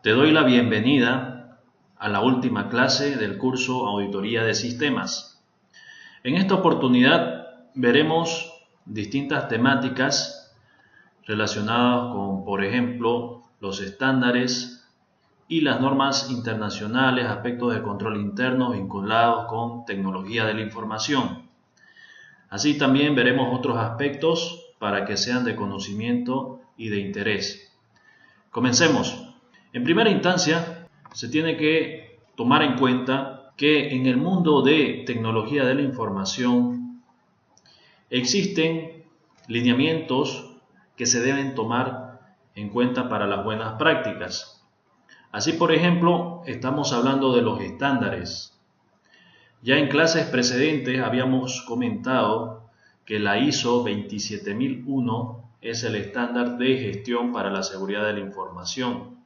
Te doy la bienvenida a la última clase del curso Auditoría de Sistemas. En esta oportunidad veremos distintas temáticas relacionadas con, por ejemplo, los estándares y las normas internacionales, aspectos de control interno vinculados con tecnología de la información. Así también veremos otros aspectos para que sean de conocimiento y de interés. Comencemos. En primera instancia, se tiene que tomar en cuenta que en el mundo de tecnología de la información existen lineamientos que se deben tomar en cuenta para las buenas prácticas. Así, por ejemplo, estamos hablando de los estándares. Ya en clases precedentes habíamos comentado que la ISO 27001 es el estándar de gestión para la seguridad de la información.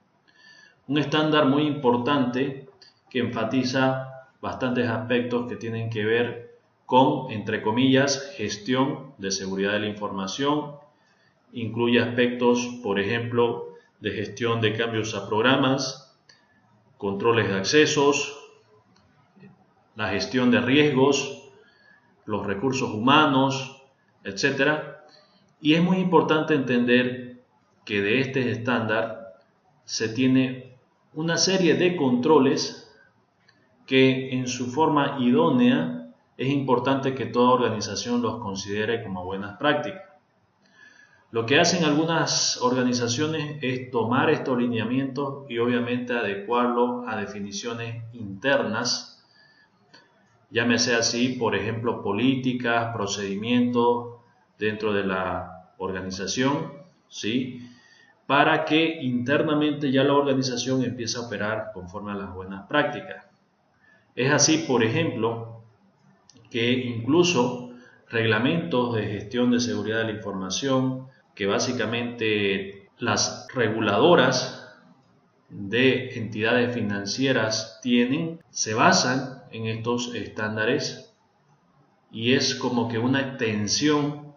Un estándar muy importante que enfatiza bastantes aspectos que tienen que ver con, entre comillas, gestión de seguridad de la información. Incluye aspectos, por ejemplo, de gestión de cambios a programas, controles de accesos, la gestión de riesgos, los recursos humanos, etc. Y es muy importante entender que de este estándar se tiene una serie de controles que en su forma idónea es importante que toda organización los considere como buenas prácticas. Lo que hacen algunas organizaciones es tomar estos lineamientos y obviamente adecuarlos a definiciones internas, llámese así, por ejemplo, políticas, procedimientos dentro de la organización, ¿sí?, para que internamente ya la organización empiece a operar conforme a las buenas prácticas. Es así, por ejemplo, que incluso reglamentos de gestión de seguridad de la información, que básicamente las reguladoras de entidades financieras tienen, se basan en estos estándares y es como que una extensión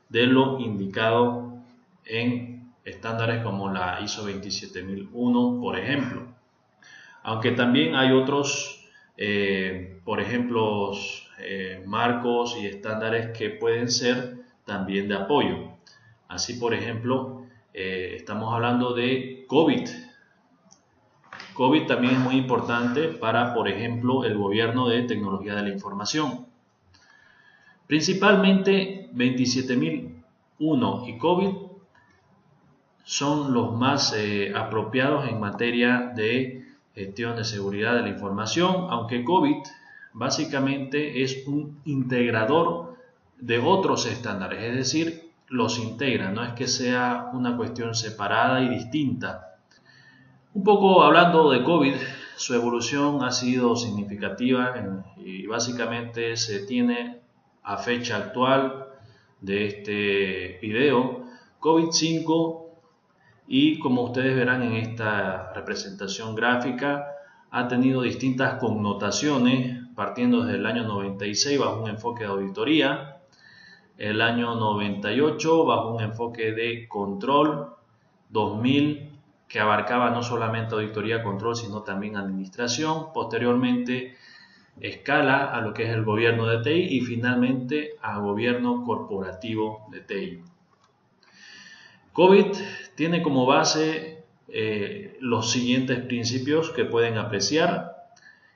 de lo indicado en estándares como la ISO 27001, por ejemplo. Aunque también hay otros, por ejemplo, marcos y estándares que pueden ser también de apoyo. Así, por ejemplo, estamos hablando de COVID. COVID también es muy importante para, por ejemplo, el gobierno de tecnología de la información. Principalmente 27001 y COVID son los más apropiados en materia de gestión de seguridad de la información, aunque COVID básicamente es un integrador de otros estándares, es decir, los integra, no es que sea una cuestión separada y distinta. Un poco hablando de COVID, su evolución ha sido significativa y básicamente se tiene a fecha actual de este video COVID-5. Y como ustedes verán en esta representación gráfica, ha tenido distintas connotaciones, partiendo desde el año 96 bajo un enfoque de auditoría, el año 98 bajo un enfoque de control, 2000 que abarcaba no solamente auditoría, control, sino también administración, posteriormente escala a lo que es el gobierno de TI y finalmente a gobierno corporativo de TI. COVID tiene como base los siguientes principios que pueden apreciar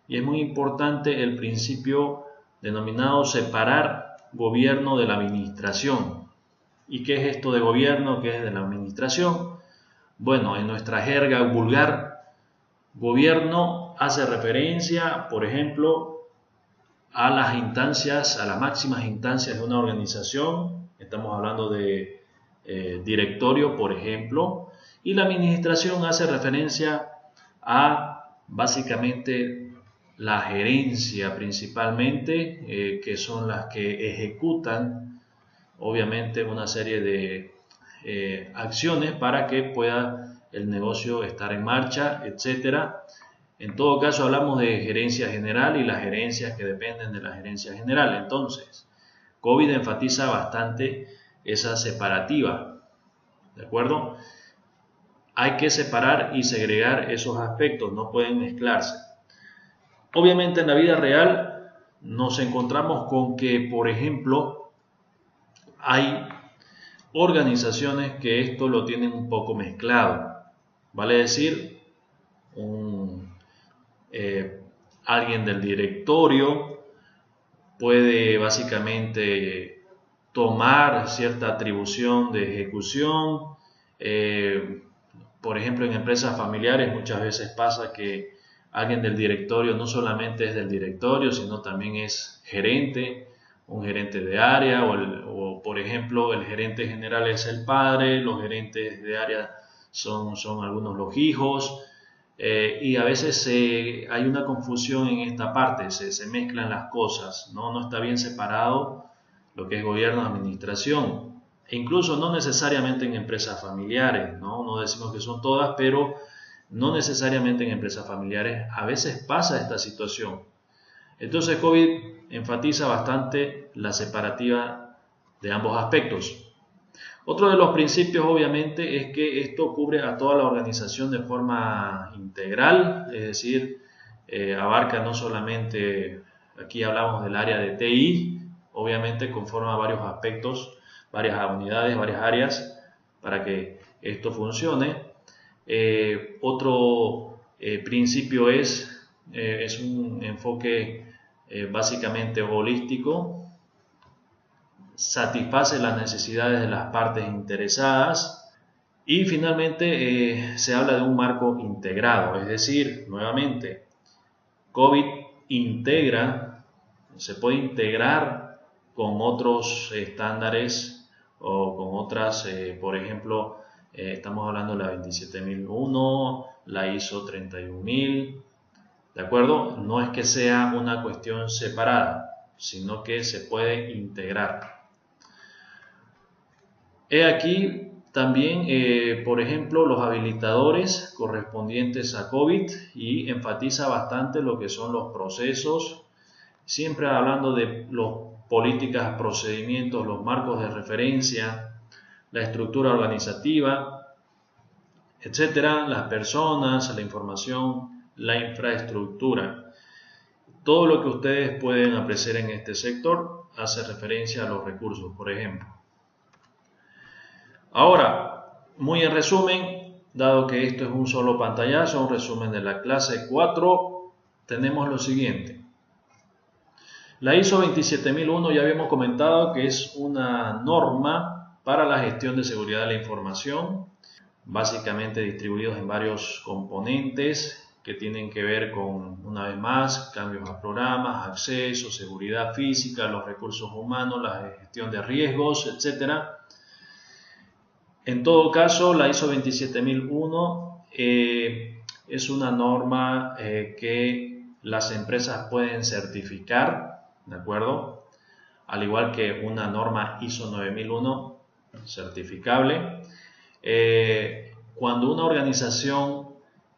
y es muy importante el principio denominado separar gobierno de la administración. ¿Y qué es esto de gobierno? ¿Qué es de la administración? Bueno, en nuestra jerga vulgar, gobierno hace referencia, por ejemplo, a las instancias, a las máximas instancias de una organización. Estamos hablando de directorio, por ejemplo, y la administración hace referencia a básicamente la gerencia principalmente, que son las que ejecutan obviamente una serie de acciones para que pueda el negocio estar en marcha, etcétera. En todo caso hablamos de gerencia general y las gerencias que dependen de la gerencia general. Entonces, COVID enfatiza bastante esa separativa, ¿de acuerdo? hay que separar y segregar esos aspectos, no pueden mezclarse. Obviamente en la vida real nos encontramos con que, por ejemplo, hay organizaciones que esto lo tienen un poco mezclado. Vale decir, alguien del directorio puede básicamente tomar cierta atribución de ejecución. Por ejemplo, en empresas familiares muchas veces pasa que alguien del directorio no solamente es del directorio, sino también es gerente, un gerente de área, o por ejemplo el gerente general es el padre, los gerentes de área son algunos los hijos, y a veces hay una confusión en esta parte, se mezclan las cosas, no está bien separado lo que es gobierno, administración, e incluso no necesariamente en empresas familiares, no decimos que son todas, pero no necesariamente en empresas familiares, a veces pasa esta situación. Entonces COVID enfatiza bastante la separativa de ambos aspectos. Otro de los principios obviamente es que esto cubre a toda la organización de forma integral, es decir, abarca no solamente, aquí hablamos del área de TI, obviamente conforma varios aspectos, varias unidades, varias áreas para que esto funcione. Otro principio es un enfoque básicamente holístico, satisface las necesidades de las partes interesadas y finalmente se habla de un marco integrado, es decir, nuevamente, COVID se puede integrar con otros estándares o con otras, por ejemplo, estamos hablando de la 27001, la ISO 31000, ¿de acuerdo? No es que sea una cuestión separada, sino que se puede integrar. He aquí también, por ejemplo, los habilitadores correspondientes a COVID y enfatiza bastante lo que son los procesos, siempre hablando de las políticas, procedimientos, los marcos de referencia, la estructura organizativa, etcétera, las personas, la información, la infraestructura. Todo lo que ustedes pueden apreciar en este sector hace referencia a los recursos, por ejemplo. Ahora, muy en resumen, dado que esto es un solo pantallazo, un resumen de la clase 4, tenemos lo siguiente. La ISO 27001 ya habíamos comentado que es una norma para la gestión de seguridad de la información, básicamente distribuidos en varios componentes que tienen que ver con, una vez más, cambios a programas, acceso, seguridad física, los recursos humanos, la gestión de riesgos, etc. En todo caso, la ISO 27001 es una norma que las empresas pueden certificar, ¿de acuerdo? Al igual que una norma ISO 9001 certificable. Cuando una organización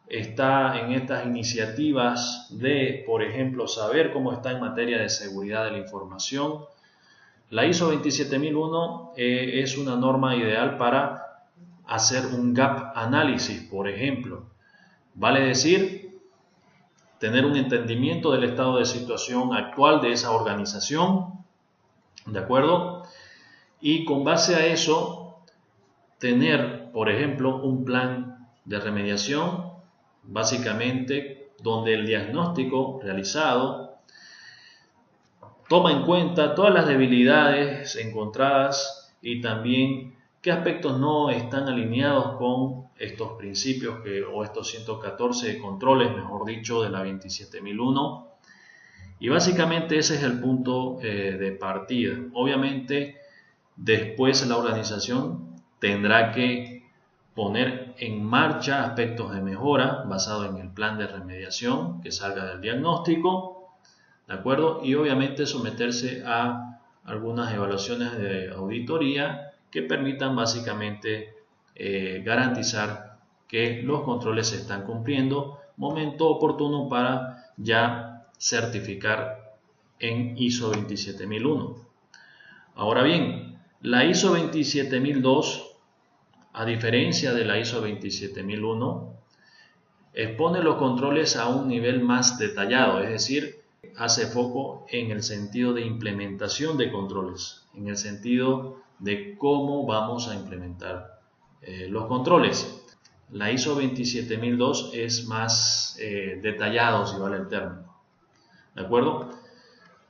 está en estas iniciativas de, por ejemplo, saber cómo está en materia de seguridad de la información, la ISO 27001 es una norma ideal para hacer un gap análisis, por ejemplo. Vale decir, tener un entendimiento del estado de situación actual de esa organización, ¿de acuerdo? Y con base a eso, tener, por ejemplo, un plan de remediación, básicamente donde el diagnóstico realizado toma en cuenta todas las debilidades encontradas y también qué aspectos no están alineados con estos principios o estos 114 controles, mejor dicho, de la 27001. Y básicamente ese es el punto de partida. Obviamente, después la organización tendrá que poner en marcha aspectos de mejora basado en el plan de remediación que salga del diagnóstico, ¿de acuerdo? Y obviamente someterse a algunas evaluaciones de auditoría que permitan básicamente garantizar que los controles se están cumpliendo, momento oportuno para ya certificar en ISO 27001. Ahora bien, la ISO 27002 a diferencia de la ISO 27001, expone los controles a un nivel más detallado, es decir, hace foco en el sentido de implementación de controles, en el sentido de cómo vamos a implementar los controles. La ISO 27002 es más detallado, si vale el término. ¿De acuerdo?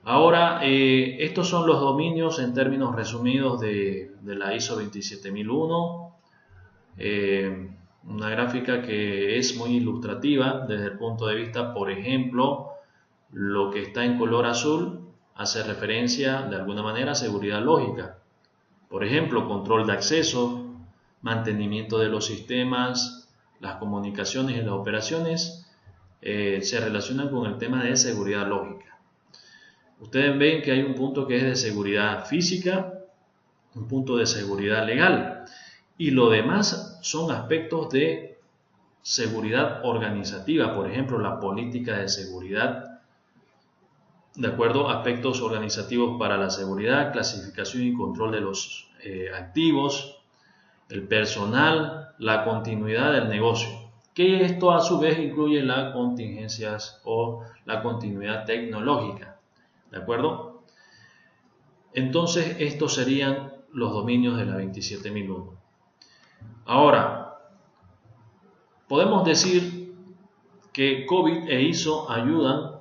Ahora, estos son los dominios en términos resumidos de la ISO 27001. Una gráfica que es muy ilustrativa desde el punto de vista, por ejemplo, lo que está en color azul hace referencia de alguna manera a seguridad lógica. Por ejemplo, control de acceso, mantenimiento de los sistemas, las comunicaciones y las operaciones se relacionan con el tema de seguridad lógica. Ustedes ven que hay un punto que es de seguridad física, un punto de seguridad legal, y lo demás son aspectos de seguridad organizativa, por ejemplo, la política de seguridad, de acuerdo, aspectos organizativos para la seguridad, clasificación y control de los activos, el personal, la continuidad del negocio, que esto a su vez incluye las contingencias o la continuidad tecnológica, ¿de acuerdo? Entonces, estos serían los dominios de la 27001. Ahora, podemos decir que COVID e ISO ayudan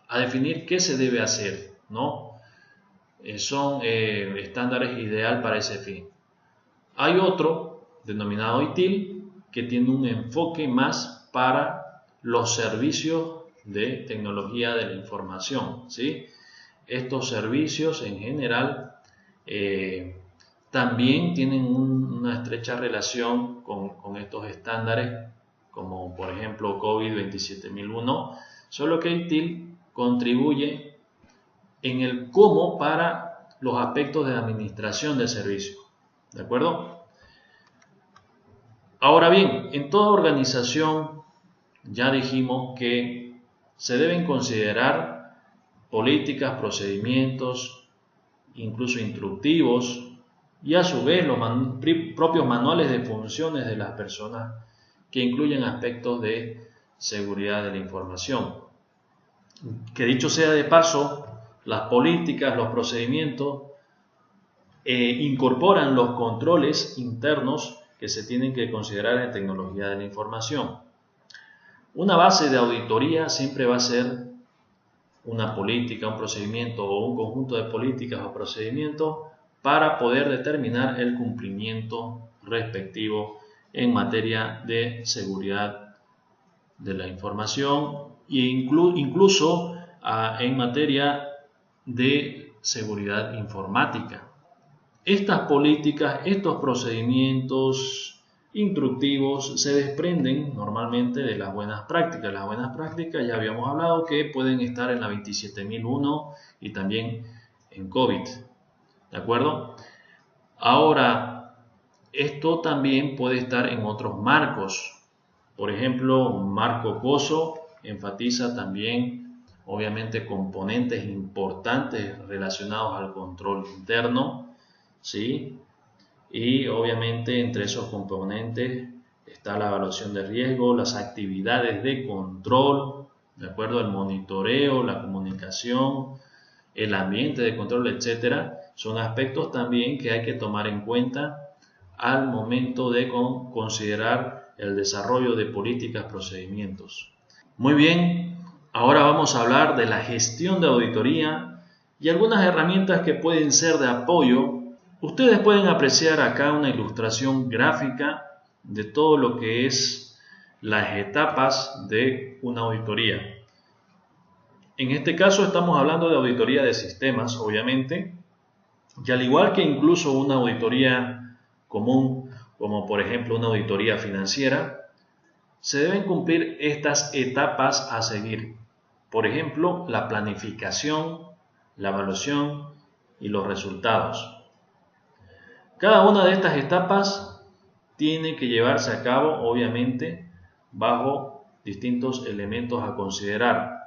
a definir qué se debe hacer, ¿no? Son estándares ideal para ese fin. Hay otro, denominado ITIL, que tiene un enfoque más para los servicios de tecnología de la información, ¿sí? Estos servicios en general también tienen una estrecha relación con estos estándares, como por ejemplo COVID 27001, solo que ITIL contribuye en el cómo para los aspectos de administración de servicios, ¿de acuerdo? Ahora bien, en toda organización ya dijimos que se deben considerar políticas, procedimientos, incluso instructivos, y a su vez los propios manuales de funciones de las personas que incluyen aspectos de seguridad de la información. Que dicho sea de paso, las políticas, los procedimientos incorporan los controles internos que se tienen que considerar en tecnología de la información. Una base de auditoría siempre va a ser una política, un procedimiento o un conjunto de políticas o procedimientos para poder determinar el cumplimiento respectivo en materia de seguridad de la información e incluso en materia de seguridad informática. Estas políticas, estos procedimientos instructivos se desprenden normalmente de las buenas prácticas. Las buenas prácticas ya habíamos hablado que pueden estar en la 27001 y también en COVID. ¿De acuerdo? Ahora, esto también puede estar en otros marcos. Por ejemplo, un marco COSO enfatiza también, obviamente, componentes importantes relacionados al control interno, ¿sí? Y obviamente entre esos componentes está la evaluación de riesgo, las actividades de control, ¿de acuerdo? El monitoreo, la comunicación, el ambiente de control, etcétera. Son aspectos también que hay que tomar en cuenta al momento de considerar el desarrollo de políticas, procedimientos. Muy bien, ahora vamos a hablar de la gestión de auditoría y algunas herramientas que pueden ser de apoyo. Ustedes pueden apreciar acá una ilustración gráfica de todo lo que es las etapas de una auditoría. En este caso estamos hablando de auditoría de sistemas, obviamente, y al igual que incluso una auditoría común, como por ejemplo una auditoría financiera, se deben cumplir estas etapas a seguir. Por ejemplo, la planificación, la evaluación y los resultados. Cada una de estas etapas tiene que llevarse a cabo, obviamente, bajo distintos elementos a considerar.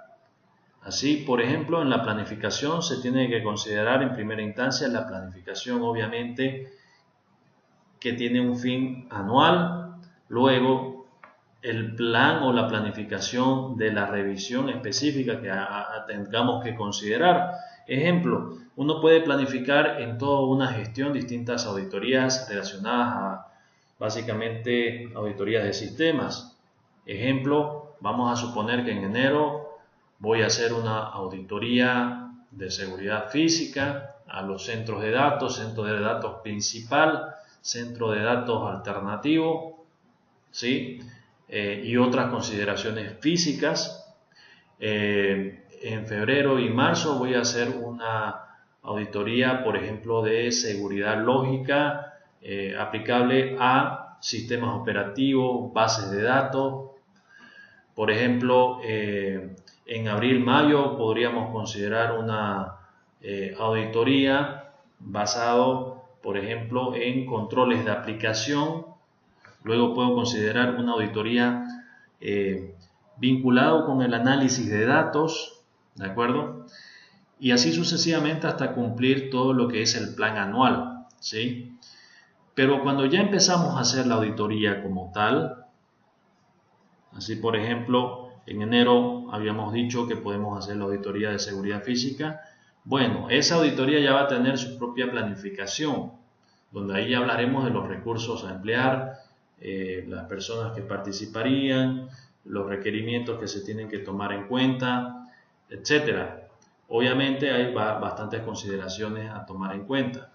Así, por ejemplo, en la planificación se tiene que considerar en primera instancia la planificación, obviamente, que tiene un fin anual, luego el plan o la planificación de la revisión específica que tengamos que considerar. Ejemplo, uno puede planificar en toda una gestión distintas auditorías relacionadas a básicamente auditorías de sistemas. Ejemplo, vamos a suponer que en enero voy a hacer una auditoría de seguridad física a los centro de datos principal, centro de datos alternativo, ¿sí? Y otras consideraciones físicas. En febrero y marzo voy a hacer una auditoría, por ejemplo, de seguridad lógica aplicable a sistemas operativos, bases de datos. Por ejemplo, en abril-mayo podríamos considerar una auditoría basado, por ejemplo, en controles de aplicación. Luego puedo considerar una auditoría vinculado con el análisis de datos, ¿de acuerdo? Y así sucesivamente hasta cumplir todo lo que es el plan anual, ¿sí? Pero cuando ya empezamos a hacer la auditoría como tal, así por ejemplo, en enero habíamos dicho que podemos hacer la auditoría de seguridad física. Bueno, esa auditoría ya va a tener su propia planificación, donde ahí hablaremos de los recursos a emplear, las personas que participarían, los requerimientos que se tienen que tomar en cuenta, etcétera. Obviamente hay bastantes consideraciones a tomar en cuenta.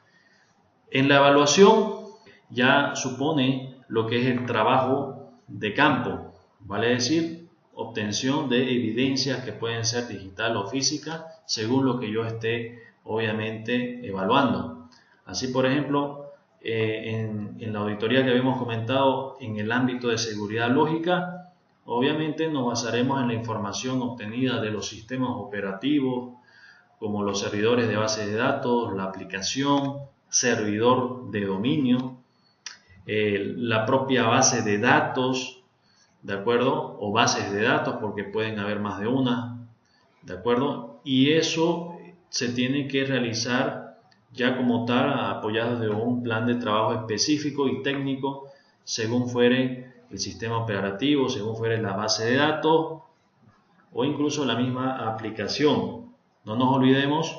En la evaluación ya supone lo que es el trabajo de campo, vale decir, obtención de evidencias que pueden ser digital o física según lo que yo esté obviamente evaluando. Así por ejemplo, en la auditoría que habíamos comentado en el ámbito de seguridad lógica, obviamente nos basaremos en la información obtenida de los sistemas operativos, como los servidores de base de datos, la aplicación, servidor de dominio, la propia base de datos, ¿de acuerdo? O bases de datos, porque pueden haber más de una, ¿de acuerdo? Y eso se tiene que realizar ya como tal, apoyado de un plan de trabajo específico y técnico, según fuere el sistema operativo, según fuere la base de datos o incluso la misma aplicación. No nos olvidemos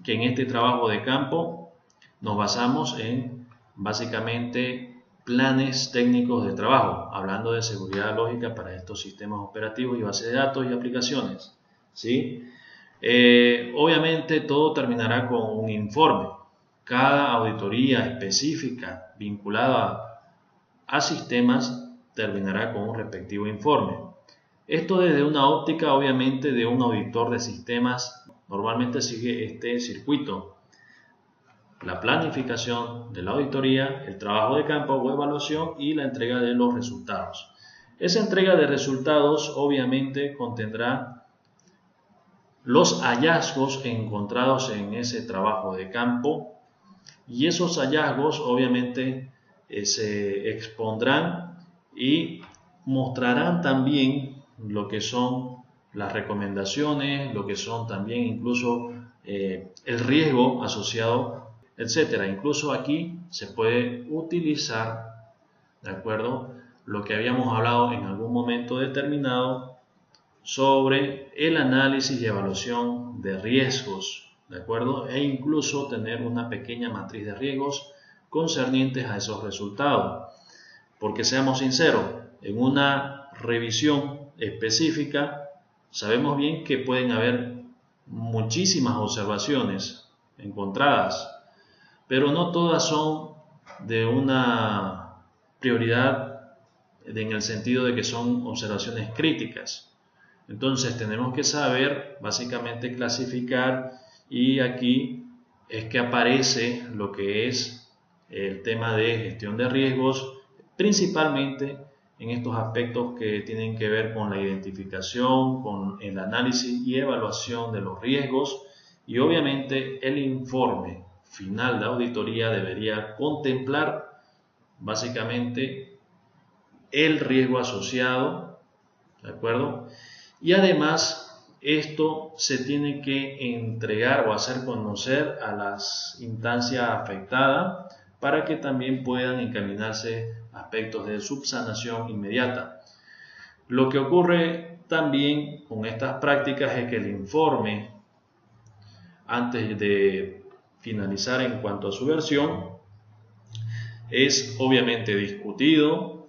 que en este trabajo de campo nos basamos en básicamente planes técnicos de trabajo, hablando de seguridad lógica para estos sistemas operativos y bases de datos y aplicaciones, ¿sí? Obviamente todo terminará con un informe. Cada auditoría específica vinculada a sistemas terminará con un respectivo informe. Esto desde una óptica obviamente de un auditor de sistemas normalmente sigue este circuito: la planificación de la auditoría, el trabajo de campo o evaluación y la entrega de los resultados. Esa entrega de resultados obviamente contendrá los hallazgos encontrados en ese trabajo de campo, y esos hallazgos obviamente se expondrán y mostrarán también lo que son las recomendaciones, lo que son también incluso el riesgo asociado, etcétera. Incluso aquí se puede utilizar, ¿de acuerdo?, lo que habíamos hablado en algún momento determinado sobre el análisis y evaluación de riesgos, ¿de acuerdo? E incluso tener una pequeña matriz de riesgos concernientes a esos resultados. Porque seamos sinceros, en una revisión específica sabemos bien que pueden haber muchísimas observaciones encontradas, pero no todas son de una prioridad en el sentido de que son observaciones críticas. Entonces tenemos que saber básicamente clasificar, y aquí es que aparece lo que es el tema de gestión de riesgos, principalmente en estos aspectos que tienen que ver con la identificación, con el análisis y evaluación de los riesgos, y obviamente el informe final de auditoría debería contemplar básicamente el riesgo asociado, ¿de acuerdo? Y además esto se tiene que entregar o hacer conocer a las instancias afectadas para que también puedan encaminarse aspectos de subsanación inmediata. Lo que ocurre también con estas prácticas es que el informe, antes de finalizar en cuanto a su versión, es obviamente discutido.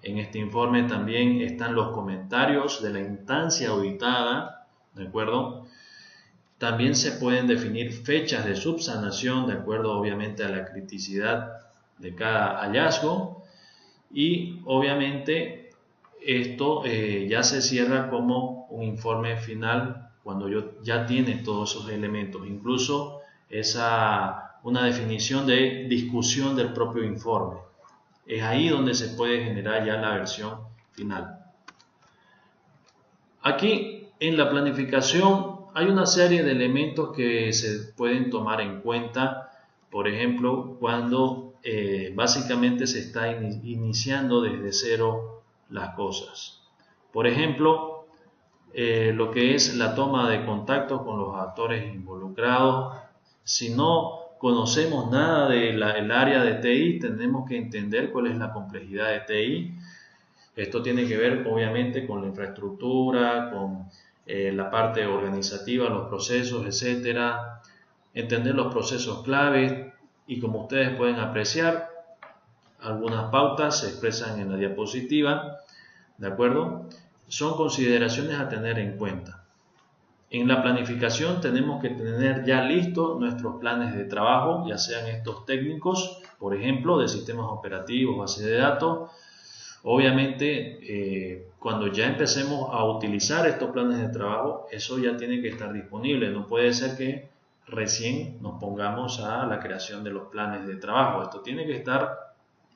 En este informe también están los comentarios de la instancia auditada, ¿de acuerdo? También se pueden definir fechas de subsanación de acuerdo obviamente a la criticidad de cada hallazgo, y obviamente esto ya se cierra como un informe final cuando ya tiene todos esos elementos, incluso una definición de discusión del propio informe. Es ahí donde se puede generar ya la versión final. Aquí en la planificación hay una serie de elementos que se pueden tomar en cuenta, por ejemplo, cuando básicamente se está iniciando desde cero las cosas. Por ejemplo, lo que es la toma de contacto con los actores involucrados. Si no conocemos nada del área de TI, tenemos que entender cuál es la complejidad de TI. Esto tiene que ver obviamente con la infraestructura, con la parte organizativa, los procesos, etcétera. Entender los procesos claves, y como ustedes pueden apreciar, algunas pautas se expresan en la diapositiva, ¿de acuerdo? Son consideraciones a tener en cuenta. En la planificación tenemos que tener ya listos nuestros planes de trabajo, ya sean estos técnicos, por ejemplo, de sistemas operativos, base de datos. Obviamente, cuando ya empecemos a utilizar estos planes de trabajo, eso ya tiene que estar disponible. No puede ser que recién nos pongamos a la creación de los planes de trabajo. Esto tiene que estar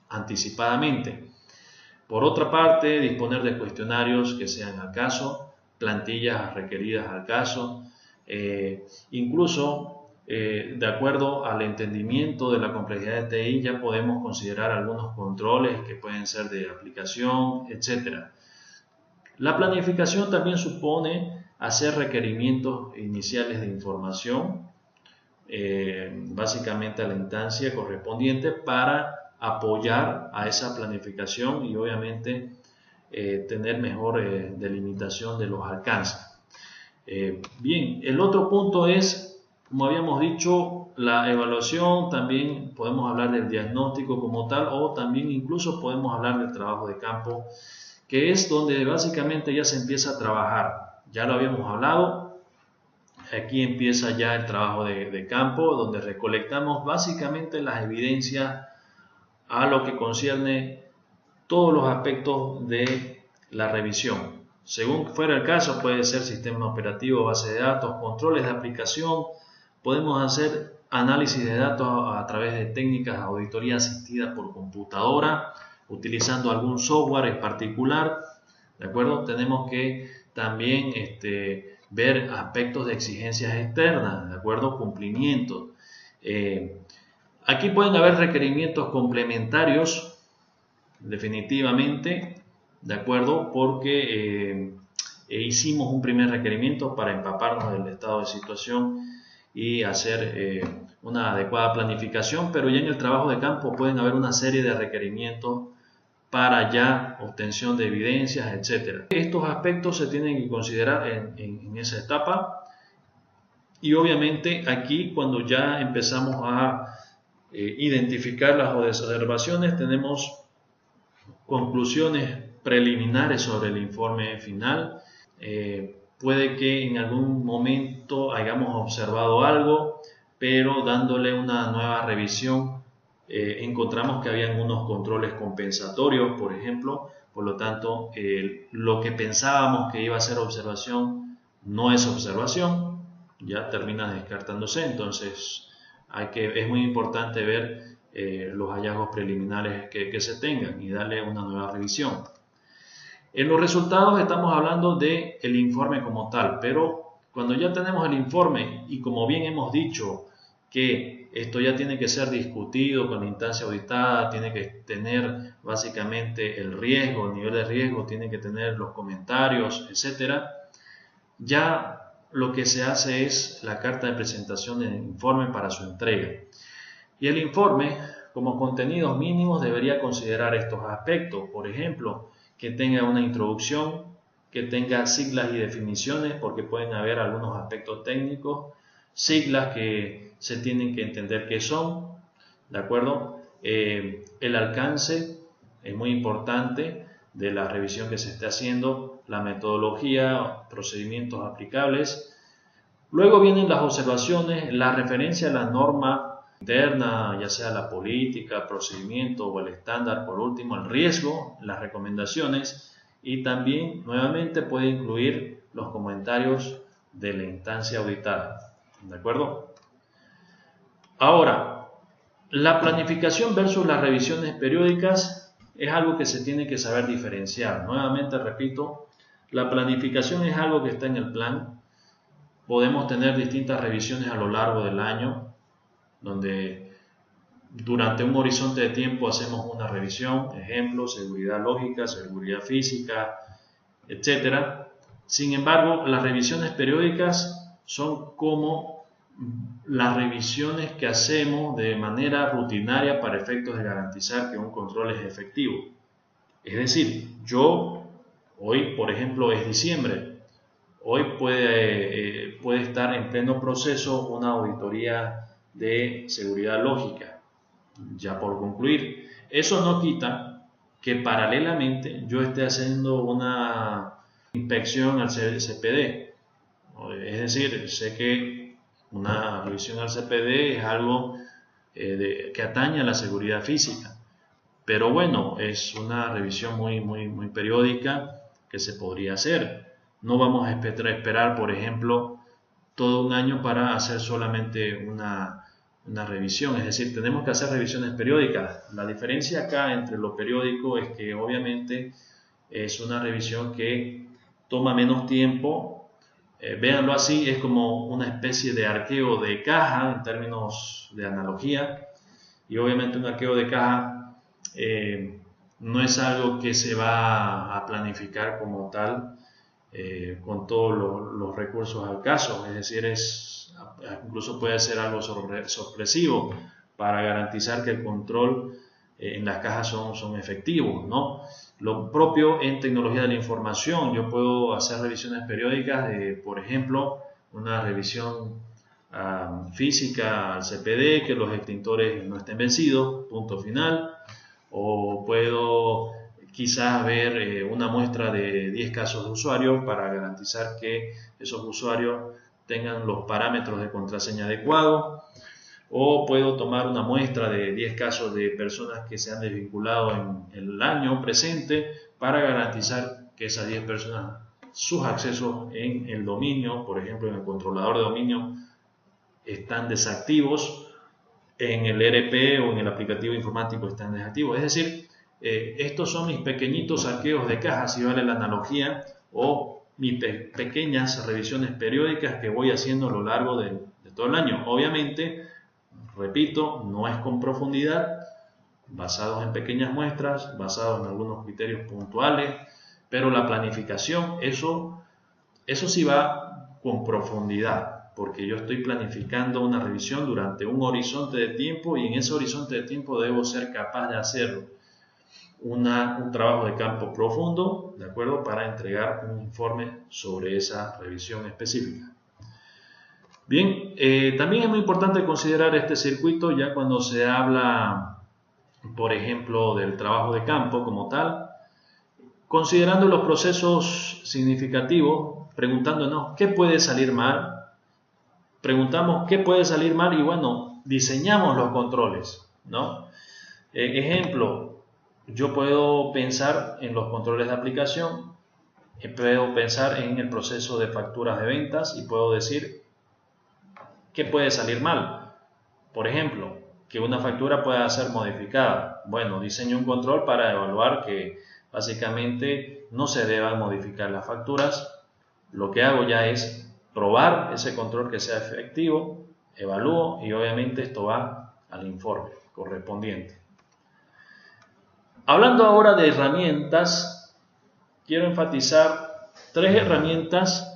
anticipadamente. Por otra parte, disponer de cuestionarios que sean al caso, plantillas requeridas al caso, incluso de acuerdo al entendimiento de la complejidad de TI ya podemos considerar algunos controles que pueden ser de aplicación, etc. La planificación también supone hacer requerimientos iniciales de información, básicamente a la instancia correspondiente para apoyar a esa planificación y obviamente tener mejor delimitación de los alcances. Bien, el otro punto es, como habíamos dicho, la evaluación. También podemos hablar del diagnóstico como tal, o también incluso podemos hablar del trabajo de campo, que es donde básicamente ya se empieza a trabajar. Ya lo habíamos hablado. Aquí empieza ya el trabajo de campo, donde recolectamos básicamente las evidencias a lo que concierne todos los aspectos de la revisión. Según fuera el caso, puede ser sistema operativo, base de datos, controles de aplicación. Podemos hacer análisis de datos a través de técnicas de auditoría asistida por computadora, utilizando algún software en particular, ¿de acuerdo? Tenemos que también ver aspectos de exigencias externas, ¿de acuerdo? Cumplimiento. Aquí pueden haber requerimientos complementarios, definitivamente, ¿de acuerdo? Porque hicimos un primer requerimiento para empaparnos del estado de situación y hacer una adecuada planificación, pero ya en el trabajo de campo pueden haber una serie de requerimientos para ya obtención de evidencias, etc. Estos aspectos se tienen que considerar en esa etapa, y obviamente aquí cuando ya empezamos a identificar las observaciones, tenemos conclusiones preliminares sobre el informe final. Puede que en algún momento hayamos observado algo, pero dándole una nueva revisión encontramos que habían unos controles compensatorios, por ejemplo. Por lo tanto, lo que pensábamos que iba a ser observación no es observación, ya termina descartándose. Entonces es muy importante ver los hallazgos preliminares que se tengan y darle una nueva revisión. En los resultados estamos hablando del informe como tal, pero cuando ya tenemos el informe, y como bien hemos dicho que esto ya tiene que ser discutido con la instancia auditada, tiene que tener básicamente el riesgo, el nivel de riesgo, tiene que tener los comentarios, etcétera. Ya lo que se hace es la carta de presentación del informe para su entrega. Y el informe, como contenidos mínimos debería considerar estos aspectos. Por ejemplo, que tenga una introducción, que tenga siglas y definiciones, porque pueden haber algunos aspectos técnicos, siglas que se tienen que entender qué son, ¿de acuerdo? El alcance es muy importante de la revisión que se esté haciendo, la metodología, procedimientos aplicables. Luego vienen las observaciones, la referencia a la norma interna, ya sea la política, procedimiento o el estándar. Por último, el riesgo, las recomendaciones, y también nuevamente puede incluir los comentarios de la instancia auditada. ¿De acuerdo? Ahora, la planificación versus las revisiones periódicas es algo que se tiene que saber diferenciar. Nuevamente repito, la planificación es algo que está en el plan. Podemos tener distintas revisiones a lo largo del año, donde durante un horizonte de tiempo hacemos una revisión, ejemplo, seguridad lógica, seguridad física, etc. Sin embargo, las revisiones periódicas son como las revisiones que hacemos de manera rutinaria para efectos de garantizar que un control es efectivo. Es decir, hoy, por ejemplo, es diciembre, hoy puede estar en pleno proceso una auditoría de seguridad lógica, ya por concluir. Eso no quita que paralelamente yo esté haciendo una inspección al CPD. Es decir, sé que una revisión al CPD es algo que atañe a la seguridad física, pero bueno, es una revisión muy periódica que se podría hacer. No vamos a esperar, por ejemplo, todo un año para hacer solamente una revisión, es decir, tenemos que hacer revisiones periódicas. La diferencia acá entre lo periódico es que obviamente es una revisión que toma menos tiempo. Véanlo así, es como una especie de arqueo de caja en términos de analogía, y obviamente un arqueo de caja no es algo que se va a planificar como tal con todos los recursos al caso, es decir, incluso puede ser algo sorpresivo para garantizar que el control en las cajas son efectivos, ¿no? Lo propio en tecnología de la información, yo puedo hacer revisiones periódicas de, por ejemplo, una revisión física al CPD, que los extintores no estén vencidos, punto final, o puedo quizás ver una muestra de 10 casos de usuarios para garantizar que esos usuarios tengan los parámetros de contraseña adecuados, o puedo tomar una muestra de 10 casos de personas que se han desvinculado en el año presente para garantizar que esas 10 personas, sus accesos en el dominio, por ejemplo en el controlador de dominio, están desactivos, en el ERP o en el aplicativo informático están desactivos. Es decir, estos son mis pequeñitos arqueos de caja, si vale la analogía, o mis pequeñas revisiones periódicas que voy haciendo a lo largo de todo el año. Obviamente, repito, no es con profundidad, basados en pequeñas muestras, basados en algunos criterios puntuales, pero la planificación, eso sí va con profundidad, porque yo estoy planificando una revisión durante un horizonte de tiempo, y en ese horizonte de tiempo debo ser capaz de hacer un trabajo de campo profundo, ¿de acuerdo?, para entregar un informe sobre esa revisión específica. Bien, también es muy importante considerar este circuito ya cuando se habla, por ejemplo, del trabajo de campo como tal, considerando los procesos significativos, preguntándonos qué puede salir mal. Preguntamos qué puede salir mal y bueno, diseñamos los controles, ¿no? Ejemplo, yo puedo pensar en los controles de aplicación, puedo pensar en el proceso de facturas de ventas y puedo decir ¿qué puede salir mal? Por ejemplo, que una factura pueda ser modificada. Bueno, diseño un control para evaluar que básicamente no se deban modificar las facturas. Lo que hago ya es probar ese control que sea efectivo, evalúo y obviamente esto va al informe correspondiente. Hablando ahora de herramientas, quiero enfatizar 3 herramientas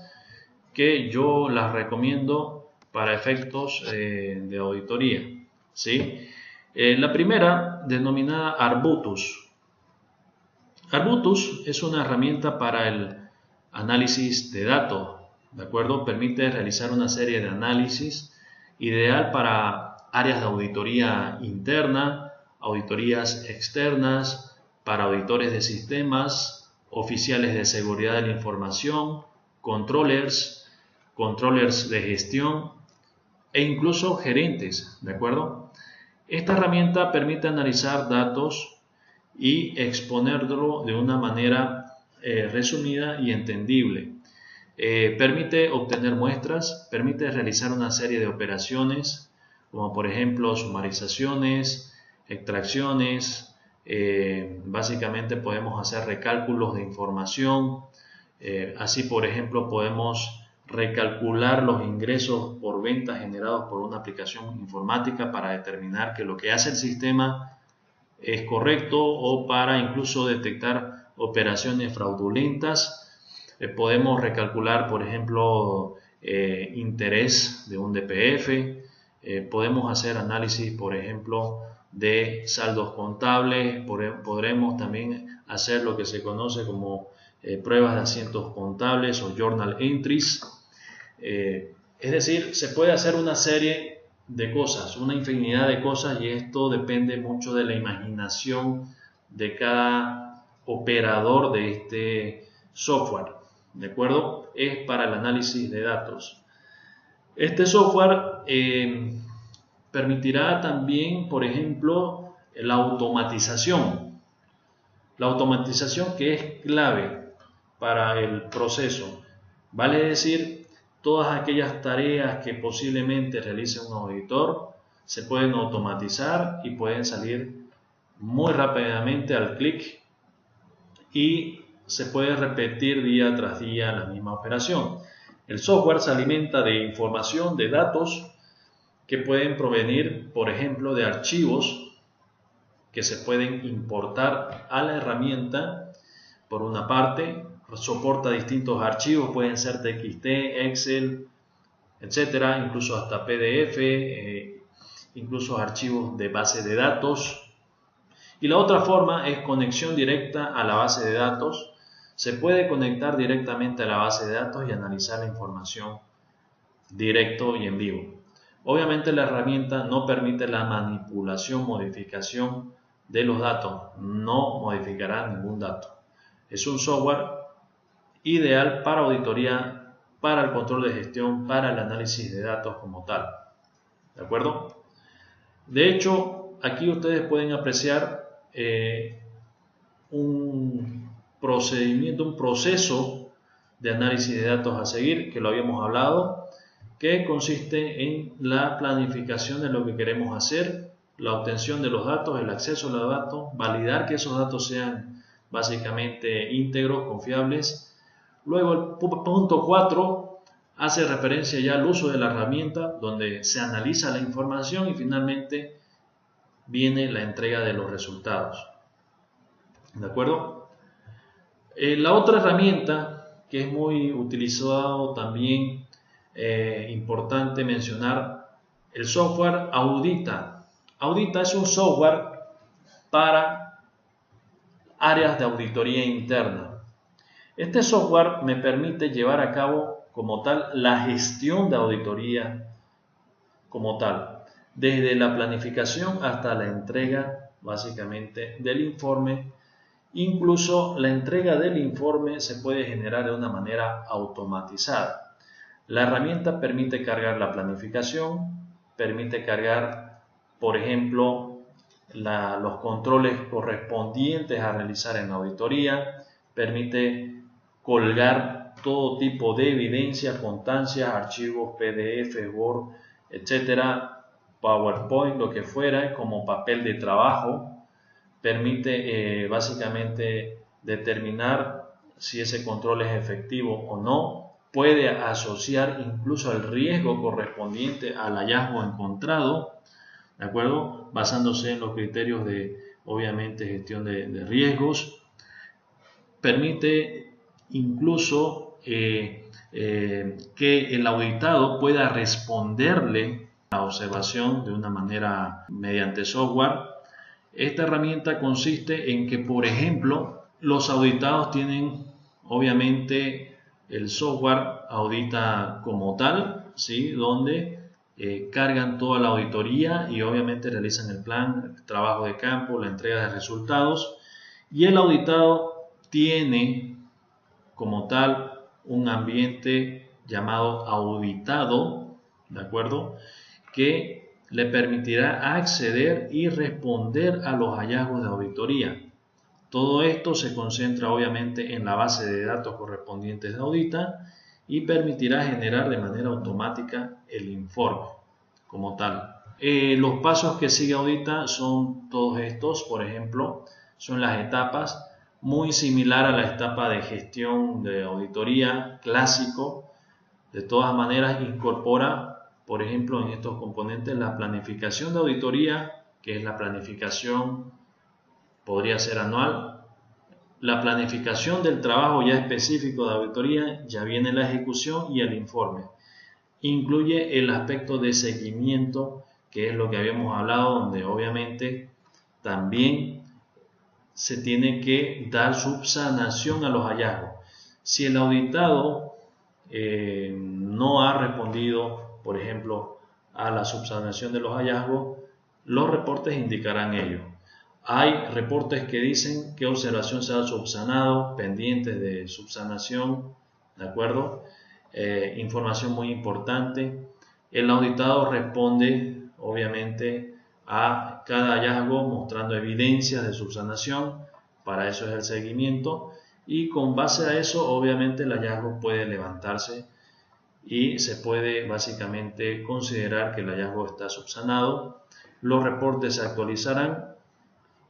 que yo las recomiendo para efectos de auditoría, ¿sí? La primera, denominada Arbutus. Arbutus es una herramienta para el análisis de datos, ¿de acuerdo? Permite realizar una serie de análisis, ideal para áreas de auditoría interna, auditorías externas, para auditores de sistemas, oficiales de seguridad de la información, controllers de gestión e incluso gerentes, ¿de acuerdo? Esta herramienta permite analizar datos y exponerlo de una manera resumida y entendible. Permite obtener muestras, permite realizar una serie de operaciones, como por ejemplo sumarizaciones, extracciones, básicamente podemos hacer recálculos de información, así por ejemplo podemos recalcular los ingresos por ventas generados por una aplicación informática para determinar que lo que hace el sistema es correcto, o para incluso detectar operaciones fraudulentas. Podemos recalcular, por ejemplo, interés de un DPF. Podemos hacer análisis, por ejemplo, de saldos contables. Podremos también hacer lo que se conoce como pruebas de asientos contables o journal entries. Es decir, se puede hacer una serie de cosas, una infinidad de cosas, y esto depende mucho de la imaginación de cada operador de este software, ¿de acuerdo? Es para el análisis de datos. Este software permitirá también, por ejemplo, la automatización. La automatización, que es clave para el proceso. Vale decir, todas aquellas tareas que posiblemente realice un auditor se pueden automatizar y pueden salir muy rápidamente al clic, y se puede repetir día tras día la misma operación. El software se alimenta de información, de datos que pueden provenir, por ejemplo, de archivos que se pueden importar a la herramienta. Por una parte, soporta distintos archivos, pueden ser TXT, Excel, etcétera, incluso hasta PDF, incluso archivos de base de datos. Y la otra forma es conexión directa a la base de datos. Se puede conectar directamente a la base de datos y analizar la información directo y en vivo. Obviamente la herramienta no permite la manipulación, modificación de los datos, no modificará ningún dato. Es un software ideal para auditoría, para el control de gestión, para el análisis de datos como tal. ¿De acuerdo? De hecho, aquí ustedes pueden apreciar un procedimiento, un proceso de análisis de datos a seguir, que lo habíamos hablado, que consiste en la planificación de lo que queremos hacer, la obtención de los datos, el acceso a los datos, validar que esos datos sean básicamente íntegros, confiables. Luego el punto 4 hace referencia ya al uso de la herramienta, donde se analiza la información, y finalmente viene la entrega de los resultados. ¿De acuerdo? La otra herramienta que es muy utilizado también, importante mencionar, el software Audita. Audita es un software para áreas de auditoría interna. Este software me permite llevar a cabo como tal la gestión de auditoría como tal, desde la planificación hasta la entrega básicamente del informe. Incluso la entrega del informe se puede generar de una manera automatizada. La herramienta permite cargar la planificación, permite cargar, por ejemplo, los controles correspondientes a realizar en auditoría, permite colgar todo tipo de evidencia, constancias, archivos, PDF, Word, etcétera, PowerPoint, lo que fuera, como papel de trabajo. Permite básicamente determinar si ese control es efectivo o no. Puede asociar incluso el riesgo correspondiente al hallazgo encontrado, ¿de acuerdo? Basándose en los criterios de, obviamente, gestión de riesgos. Permite incluso que el auditado pueda responderle la observación de una manera mediante software. Esta herramienta consiste en que, por ejemplo, los auditados tienen obviamente el software audita como tal, ¿sí? Donde cargan toda la auditoría y obviamente realizan el plan, el trabajo de campo, la entrega de resultados, y el auditado tiene como tal un ambiente llamado auditado, ¿de acuerdo?, que le permitirá acceder y responder a los hallazgos de auditoría. Todo esto se concentra obviamente en la base de datos correspondientes de Audita y permitirá generar de manera automática el informe como tal. Los pasos que sigue Audita son todos estos, por ejemplo, son las etapas, muy similar a la etapa de gestión de auditoría clásico. De todas maneras, incorpora, por ejemplo, en estos componentes la planificación de auditoría, que es la planificación, podría ser anual. La planificación del trabajo ya específico de auditoría, ya viene la ejecución y el informe. Incluye el aspecto de seguimiento, que es lo que habíamos hablado, donde obviamente también se tiene que dar subsanación a los hallazgos. Si el auditado no ha respondido, por ejemplo, a la subsanación de los hallazgos, los reportes indicarán ello. Hay reportes que dicen qué observación se ha subsanado, pendientes de subsanación, ¿de acuerdo? Información muy importante. El auditado responde, obviamente, a cada hallazgo mostrando evidencias de subsanación. Para eso es el seguimiento. Y con base a eso, obviamente, el hallazgo puede levantarse y se puede básicamente considerar que el hallazgo está subsanado. Los reportes se actualizarán.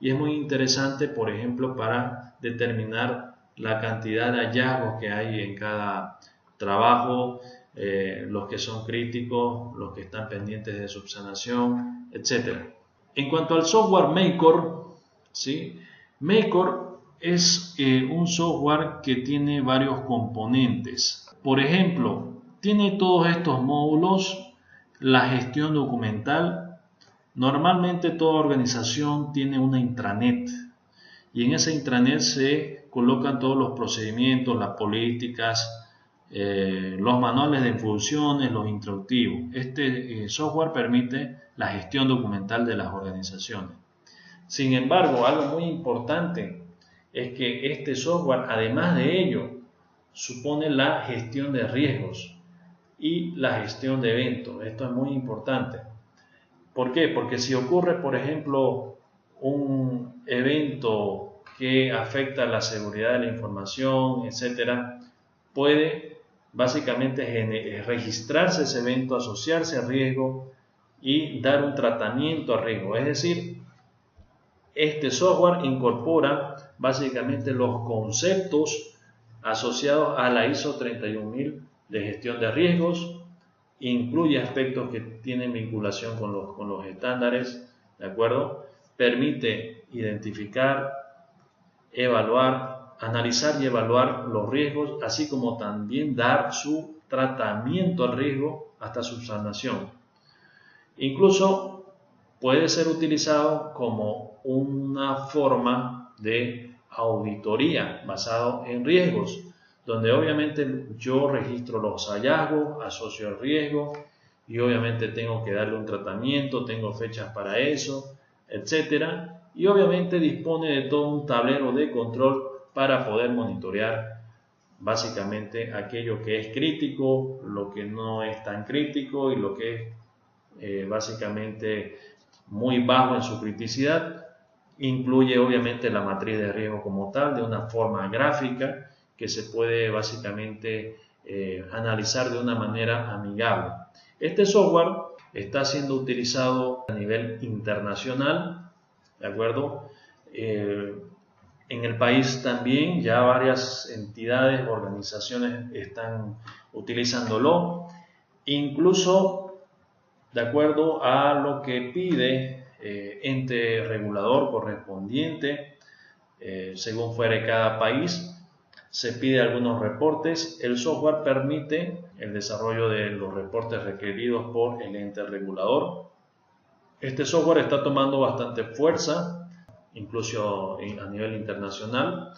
Y es muy interesante, por ejemplo, para determinar la cantidad de hallazgos que hay en cada trabajo, los que son críticos, los que están pendientes de subsanación, etc. En cuanto al software Makor, ¿sí? Makor es un software que tiene varios componentes. Por ejemplo, tiene todos estos módulos, la gestión documental. Normalmente toda organización tiene una intranet y en esa intranet se colocan todos los procedimientos, las políticas, los manuales de funciones, los instructivos. Este software permite la gestión documental de las organizaciones. Sin embargo, algo muy importante es que este software, además de ello, supone la gestión de riesgos y la gestión de eventos. Esto es muy importante. ¿Por qué? Porque si ocurre, por ejemplo, un evento que afecta la seguridad de la información, etcétera, puede básicamente registrarse ese evento, asociarse al riesgo y dar un tratamiento al riesgo. Es decir, este software incorpora básicamente los conceptos asociados a la ISO 31000 de gestión de riesgos. Incluye aspectos que tienen vinculación con los estándares, ¿de acuerdo? Permite identificar, evaluar, analizar y evaluar los riesgos, así como también dar su tratamiento al riesgo hasta su sanación. Incluso puede ser utilizado como una forma de auditoría basado en riesgos, donde obviamente yo registro los hallazgos, asocio el riesgo y obviamente tengo que darle un tratamiento, tengo fechas para eso, etcétera. Y obviamente dispone de todo un tablero de control para poder monitorear básicamente aquello que es crítico, lo que no es tan crítico y lo que es básicamente muy bajo en su criticidad. Incluye obviamente la matriz de riesgo como tal de una forma gráfica que se puede básicamente analizar de una manera amigable. Este software está siendo utilizado a nivel internacional, ¿de acuerdo? En el país también ya varias entidades, organizaciones están utilizándolo, incluso de acuerdo a lo que pide ente regulador correspondiente, según fuere cada país. se pide algunos reportes. El software permite el desarrollo de los reportes requeridos por el ente regulador. Este software está tomando bastante fuerza, incluso a nivel internacional,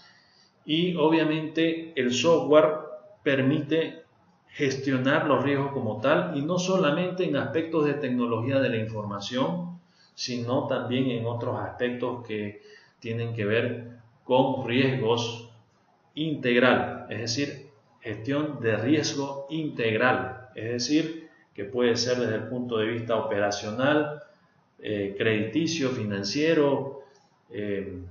y obviamente el software permite gestionar los riesgos como tal, y no solamente en aspectos de tecnología de la información, sino también en otros aspectos que tienen que ver con riesgos integral, es decir, gestión de riesgo integral, es decir, que puede ser desde el punto de vista operacional, crediticio, financiero,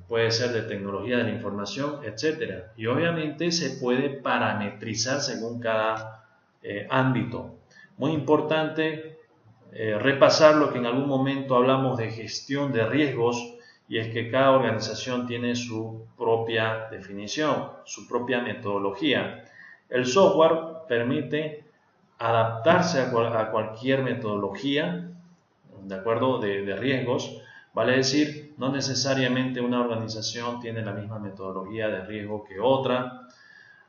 puede ser de tecnología de la información, etc. Y obviamente se puede parametrizar según cada ámbito. Muy importante repasar lo que en algún momento hablamos de gestión de riesgos, y es que cada organización tiene su propia definición, su propia metodología. El software permite adaptarse a cualquier metodología, de acuerdo, de riesgos. Vale decir, no necesariamente una organización tiene la misma metodología de riesgo que otra.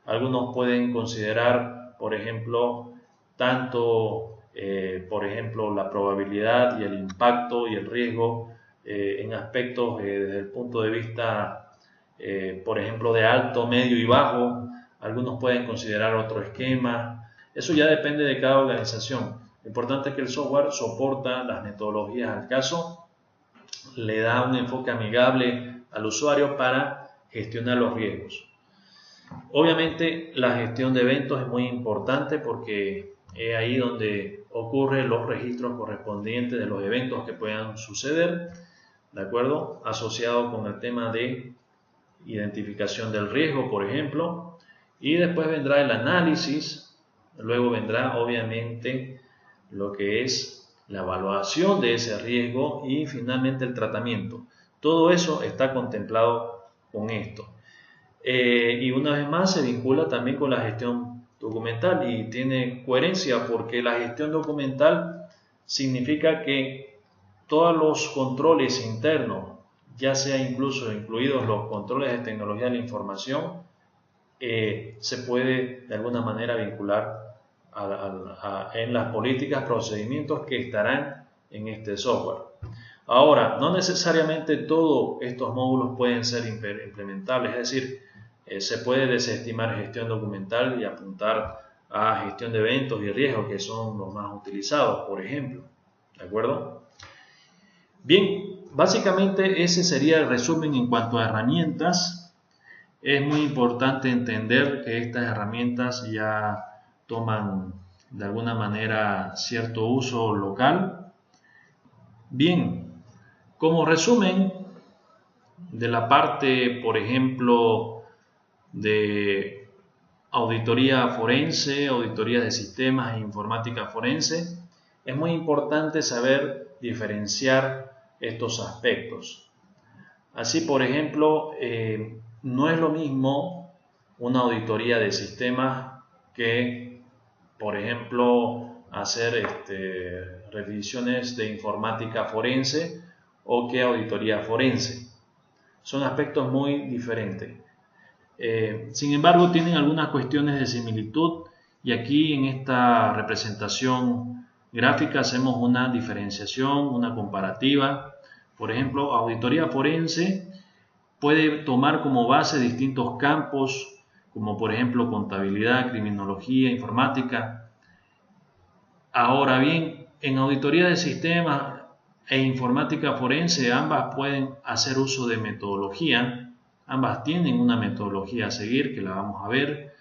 Algunos pueden considerar, por ejemplo, la probabilidad y el impacto y el riesgo en aspectos desde el punto de vista, por ejemplo, de alto, medio y bajo. Algunos pueden considerar otro esquema. Eso ya depende de cada organización. Lo importante es que el software soporta las metodologías al caso, le da un enfoque amigable al usuario para gestionar los riesgos. Obviamente la gestión de eventos es muy importante porque es ahí donde ocurren los registros correspondientes de los eventos que puedan suceder, ¿de acuerdo? Asociado con el tema de identificación del riesgo, por ejemplo, y después vendrá el análisis, luego vendrá obviamente lo que es la evaluación de ese riesgo y finalmente el tratamiento. Todo eso está contemplado con esto. Y una vez más se vincula también con la gestión documental y tiene coherencia porque la gestión documental significa que todos los controles internos, ya sea incluidos los controles de tecnología de la información, se puede de alguna manera vincular en las políticas, procedimientos que estarán en este software. Ahora, no necesariamente todos estos módulos pueden ser implementables, es decir, se puede desestimar gestión documental y apuntar a gestión de eventos y riesgos, que son los más utilizados, por ejemplo. ¿De acuerdo? Bien, básicamente ese sería el resumen en cuanto a herramientas. Es muy importante entender que estas herramientas ya toman de alguna manera cierto uso local. Bien, como resumen de la parte, por ejemplo, de auditoría forense, auditoría de sistemas e informática forense, es muy importante saber diferenciar estos aspectos. Así, por ejemplo, no es lo mismo una auditoría de sistemas que, por ejemplo, hacer revisiones de informática forense o que auditoría forense. Son aspectos muy diferentes. Sin embargo, tienen algunas cuestiones de similitud y aquí en esta representación gráfica hacemos una diferenciación, una comparativa. Por ejemplo, auditoría forense puede tomar como base distintos campos, como por ejemplo contabilidad, criminología, informática. Ahora bien, en auditoría de sistemas e informática forense ambas pueden hacer uso de metodología. Ambas tienen una metodología a seguir que la vamos a ver,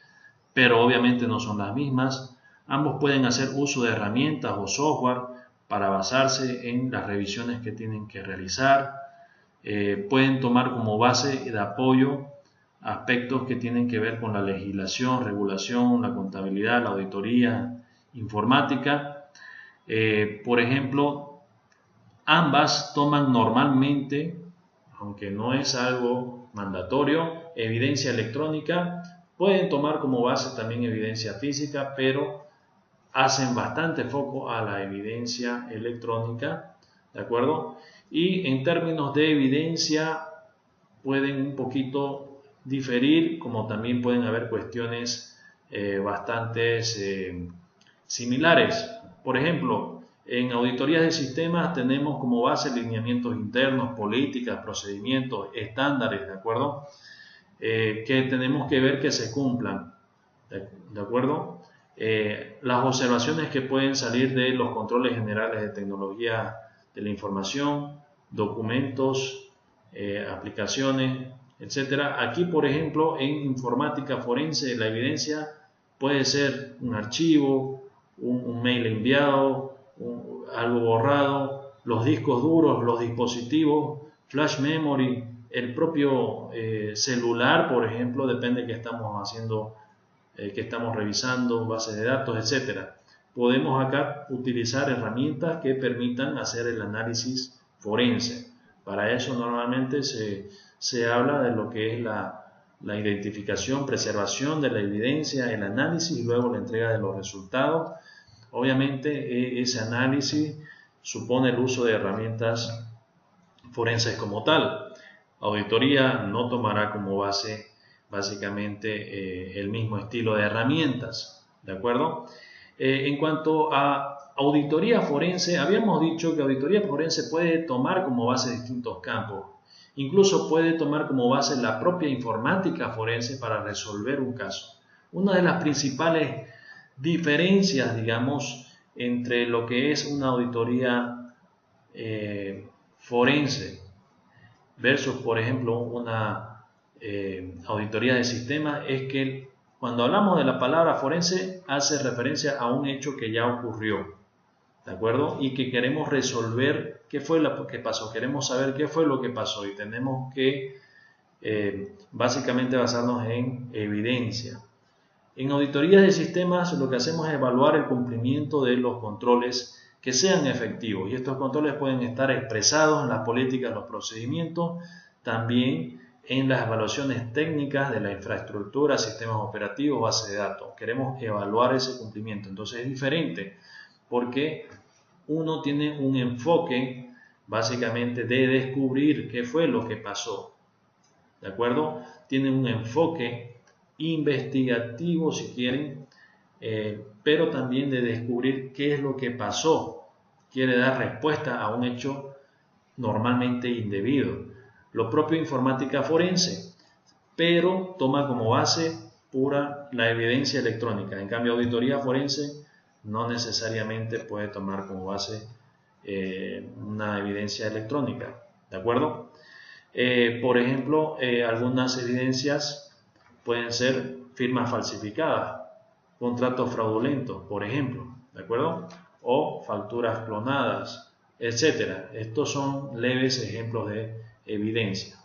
pero obviamente no son las mismas. Ambos pueden hacer uso de herramientas o software para basarse en las revisiones que tienen que realizar. Pueden tomar como base de apoyo aspectos que tienen que ver con la legislación, regulación, la contabilidad, la auditoría informática. Por ejemplo, ambas toman normalmente, aunque no es algo mandatorio, evidencia electrónica. Pueden tomar como base también evidencia física, pero hacen bastante foco a la evidencia electrónica, ¿de acuerdo? Y en términos de evidencia pueden un poquito diferir, como también pueden haber cuestiones bastante similares. Por ejemplo, en auditorías de sistemas tenemos como base lineamientos internos, políticas, procedimientos, estándares, ¿de acuerdo? Que tenemos que ver que se cumplan, ¿de acuerdo? Las observaciones que pueden salir de los controles generales de tecnología de la información, documentos, aplicaciones, etcétera. Aquí, por ejemplo, en informática forense, la evidencia puede ser un archivo, un mail enviado, algo borrado, los discos duros, los dispositivos, flash memory, el propio celular, por ejemplo, depende de qué estamos haciendo, que estamos revisando, bases de datos, etcétera. Podemos acá utilizar herramientas que permitan hacer el análisis forense. Para eso normalmente se habla de lo que es la identificación, preservación de la evidencia, el análisis y luego la entrega de los resultados. Obviamente ese análisis supone el uso de herramientas forenses como tal. Auditoría no tomará como base básicamente el mismo estilo de herramientas, ¿de acuerdo? En cuanto a auditoría forense, habíamos dicho que auditoría forense puede tomar como base distintos campos. Incluso puede tomar como base la propia informática forense para resolver un caso. Una de las principales diferencias, digamos, entre lo que es una auditoría forense versus, por ejemplo, una auditoría de sistemas es que cuando hablamos de la palabra forense hace referencia a un hecho que ya ocurrió, ¿de acuerdo? Y que queremos resolver qué fue lo que pasó, queremos saber qué fue lo que pasó y tenemos que básicamente basarnos en evidencia. En auditorías de sistemas lo que hacemos es evaluar el cumplimiento de los controles que sean efectivos y estos controles pueden estar expresados en las políticas, los procedimientos, también en las evaluaciones técnicas de la infraestructura, sistemas operativos, base de datos. Queremos evaluar ese cumplimiento. Entonces es diferente porque uno tiene un enfoque básicamente de descubrir qué fue lo que pasó. ¿De acuerdo? Tiene un enfoque investigativo si quieren, pero también de descubrir qué es lo que pasó. Quiere dar respuesta a un hecho normalmente indebido. Lo propio informática forense, pero toma como base pura la evidencia electrónica. En cambio, auditoría forense no necesariamente puede tomar como base una evidencia electrónica. ¿De acuerdo? Por ejemplo, algunas evidencias pueden ser firmas falsificadas, contratos fraudulentos, por ejemplo, ¿de acuerdo? O facturas clonadas, etcétera. Estos son leves ejemplos de evidencia.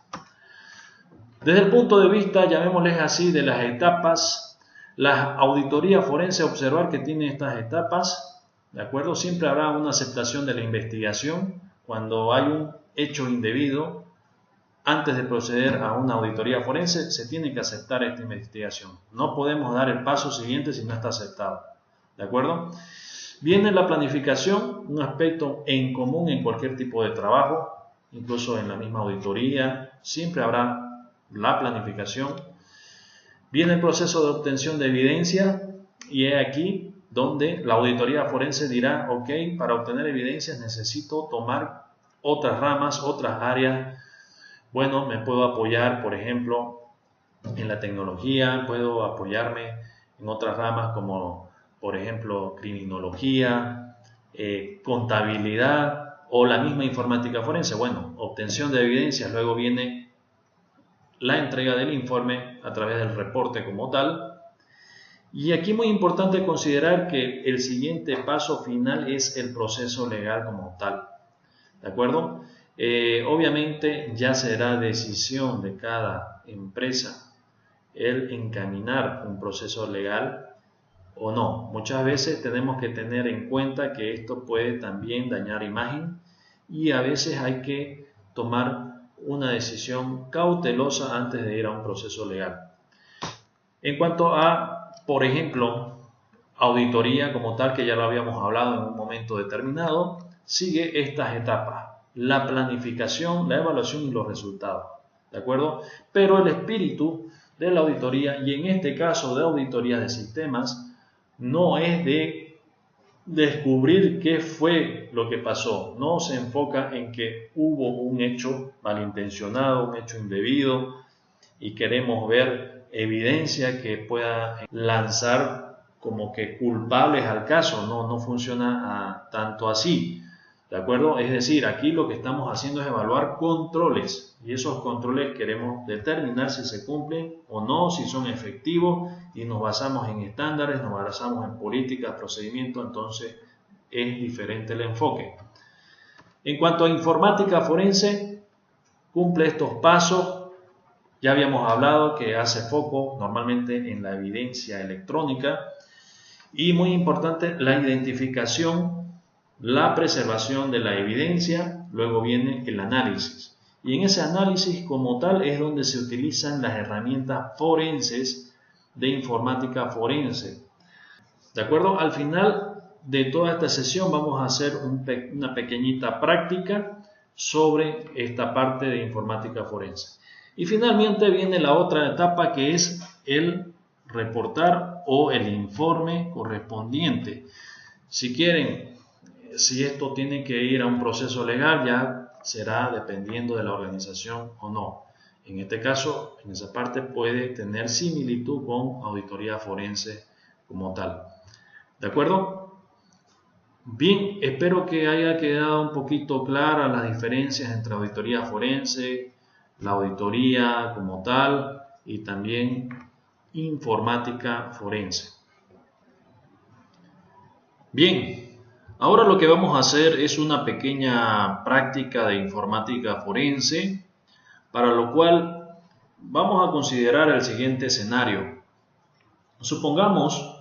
Desde el punto de vista, llamémosles así, de las etapas, la auditoría forense, observar que tiene estas etapas, ¿de acuerdo? Siempre habrá una aceptación de la investigación cuando hay un hecho indebido. Antes de proceder a una auditoría forense, se tiene que aceptar esta investigación. No podemos dar el paso siguiente si no está aceptado. ¿De acuerdo? Viene la planificación, un aspecto en común en cualquier tipo de trabajo, incluso en la misma auditoría, siempre habrá la planificación. Viene el proceso de obtención de evidencia y es aquí donde la auditoría forense dirá, ok, para obtener evidencias necesito tomar otras ramas, otras áreas. Bueno, me puedo apoyar, por ejemplo, en la tecnología, puedo apoyarme en otras ramas como, por ejemplo, criminología, contabilidad o la misma informática forense. Bueno, obtención de evidencias, luego viene la entrega del informe a través del reporte como tal. Y aquí muy importante considerar que el siguiente paso final es el proceso legal como tal. ¿De acuerdo? Obviamente ya será decisión de cada empresa el encaminar un proceso legal o no. Muchas veces tenemos que tener en cuenta que esto puede también dañar imagen y a veces hay que tomar una decisión cautelosa antes de ir a un proceso legal. En cuanto a, por ejemplo, auditoría como tal, que ya lo habíamos hablado en un momento determinado, sigue estas etapas: la planificación, la evaluación y los resultados, ¿de acuerdo? Pero el espíritu de la auditoría, y en este caso de auditoría de sistemas no es de descubrir qué fue lo que pasó, no se enfoca en que hubo un hecho malintencionado, un hecho indebido y queremos ver evidencia que pueda lanzar como que culpables al caso. No funciona tanto así, ¿de acuerdo? Es decir, aquí lo que estamos haciendo es evaluar controles, y esos controles queremos determinar si se cumplen o no, si son efectivos, y nos basamos en estándares, nos basamos en políticas, procedimientos. Entonces es diferente el enfoque. En cuanto a informática forense, cumple estos pasos. Ya habíamos hablado que hace foco normalmente en la evidencia electrónica, y muy importante la identificación, la preservación de la evidencia, luego viene el análisis. Y en ese análisis como tal es donde se utilizan las herramientas forenses de informática forense. ¿De acuerdo? Al final de toda esta sesión vamos a hacer una pequeñita práctica sobre esta parte de informática forense. Y finalmente viene la otra etapa, que es el reportar o el informe correspondiente. Si quieren, si esto tiene que ir a un proceso legal, ya será dependiendo de la organización o no. En este caso, en esa parte puede tener similitud con auditoría forense como tal. ¿De acuerdo? Bien, espero que haya quedado un poquito clara las diferencias entre auditoría forense, la auditoría como tal y también informática forense. Bien, ahora lo que vamos a hacer es una pequeña práctica de informática forense, para lo cual vamos a considerar el siguiente escenario. Supongamos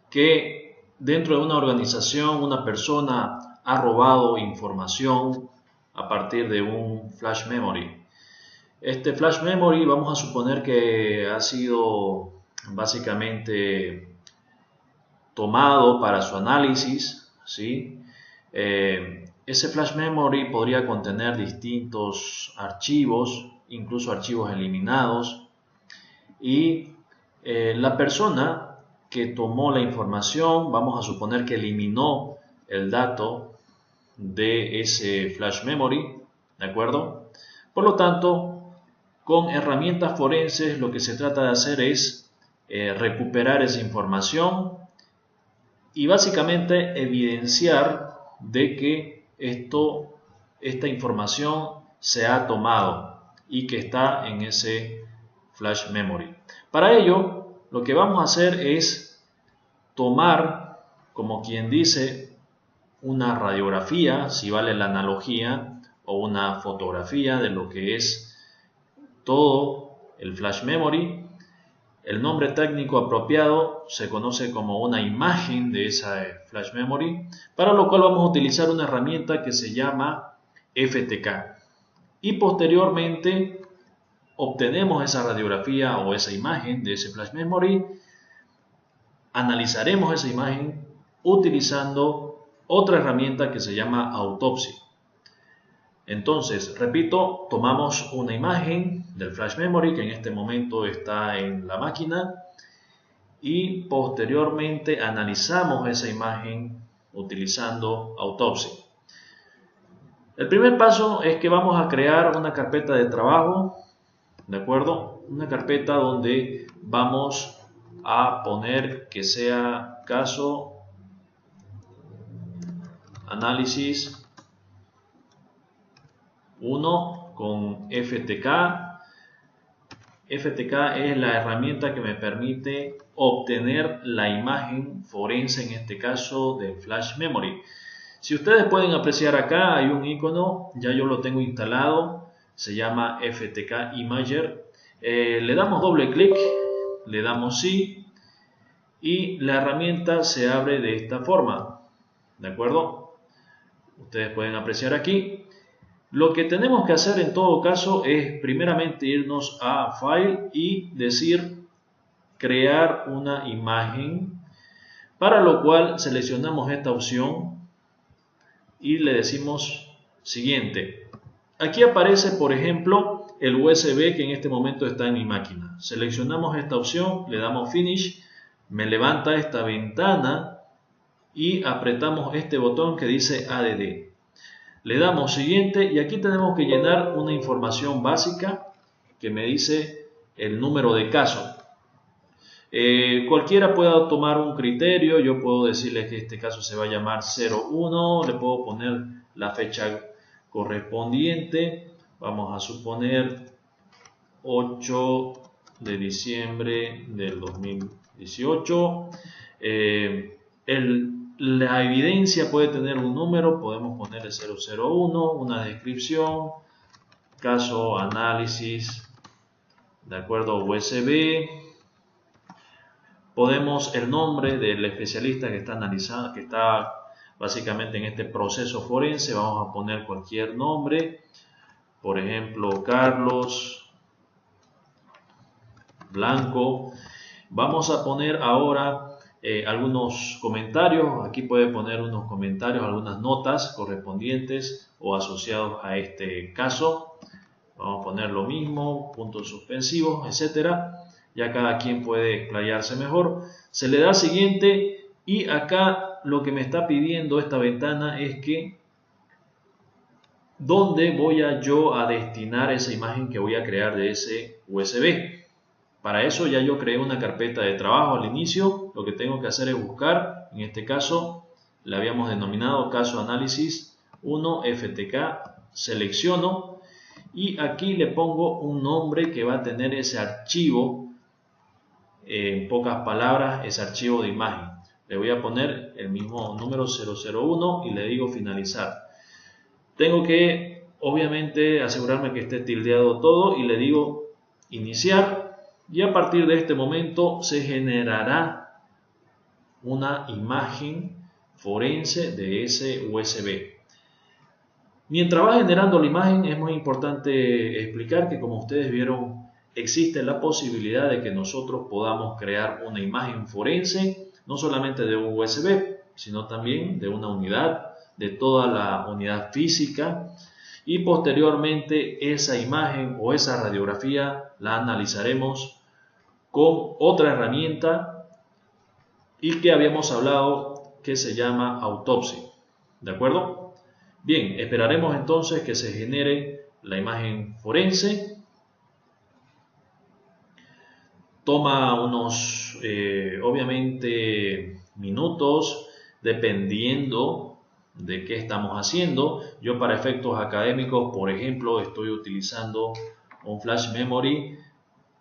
que dentro de una organización una persona ha robado información a partir de un flash memory. Este flash memory vamos a suponer que ha sido básicamente tomado para su análisis, ¿sí? Ese flash memory podría contener distintos archivos, incluso archivos eliminados, y la persona que tomó la información, vamos a suponer que eliminó el dato de ese flash memory, ¿de acuerdo? Por lo tanto, con herramientas forenses lo que se trata de hacer es recuperar esa información y básicamente evidenciar de que esta información se ha tomado y que está en ese flash memory. Para ello, lo que vamos a hacer es tomar, como quien dice, una radiografía, si vale la analogía, o una fotografía de lo que es todo el flash memory. El nombre técnico apropiado se conoce como una imagen de esa flash memory, para lo cual vamos a utilizar una herramienta que se llama FTK. Y posteriormente obtenemos esa radiografía o esa imagen de ese flash memory, analizaremos esa imagen utilizando otra herramienta que se llama autopsia. Entonces, repito, tomamos una imagen del flash memory que en este momento está en la máquina y posteriormente analizamos esa imagen utilizando autopsia. El primer paso es que vamos a crear una carpeta de trabajo, ¿de acuerdo? Una carpeta donde vamos a poner que sea caso análisis 1 con FTK. FTK es la herramienta que me permite obtener la imagen forense, en este caso de flash memory. Si ustedes pueden apreciar acá hay un icono, ya yo lo tengo instalado, se llama FTK Imager. Le damos doble clic, le damos sí y la herramienta se abre de esta forma, ¿de acuerdo? Ustedes pueden apreciar aquí. Lo que tenemos que hacer en todo caso es primeramente irnos a File y decir crear una imagen, para lo cual seleccionamos esta opción y le decimos siguiente. aquí aparece, por ejemplo, el USB que en este momento está en mi máquina. Seleccionamos esta opción, le damos Finish, me levanta esta ventana y apretamos este botón que dice ADD. Le damos Siguiente y aquí tenemos que llenar una información básica que me dice el número de caso. Cualquiera puede tomar un criterio, yo puedo decirle que este caso se va a llamar 01, le puedo poner la fecha correspondiente, vamos a suponer 8 de diciembre del 2018. La evidencia puede tener un número, podemos ponerle 001, una descripción, caso análisis, de acuerdo a USB. Podemos el nombre del especialista que está analizando, que está básicamente en este proceso forense, vamos a poner cualquier nombre, por ejemplo Carlos Blanco. Vamos a poner ahora algunos comentarios, aquí puede poner unos comentarios, algunas notas correspondientes o asociados a este caso. Vamos a poner lo mismo, puntos suspensivos, etcétera. Ya cada quien puede explayarse mejor. Se le da Siguiente y acá lo que me está pidiendo esta ventana es que ¿dónde voy yo a destinar esa imagen que voy a crear de ese USB? Para eso ya yo creé una carpeta de trabajo al inicio. Lo que tengo que hacer es buscar, en este caso le habíamos denominado caso análisis 1 FTK, selecciono y aquí le pongo un nombre que va a tener ese archivo, en pocas palabras, ese archivo de imagen. Le voy a poner el mismo número 001 y le digo finalizar. Tengo que obviamente asegurarme que esté tildeado todo y le digo iniciar. Y a partir de este momento se generará una imagen forense de ese USB. Mientras va generando la imagen es muy importante explicar que, como ustedes vieron, existe la posibilidad de que nosotros podamos crear una imagen forense, no solamente de un USB, sino también de una unidad, de toda la unidad física, y posteriormente esa imagen o esa radiografía la analizaremos con otra herramienta y que habíamos hablado que se llama autopsia. ¿De acuerdo? Bien, esperaremos entonces que se genere la imagen forense. Toma unos, obviamente, minutos, dependiendo de qué estamos haciendo. Yo, para efectos académicos, por ejemplo, estoy utilizando un flash memory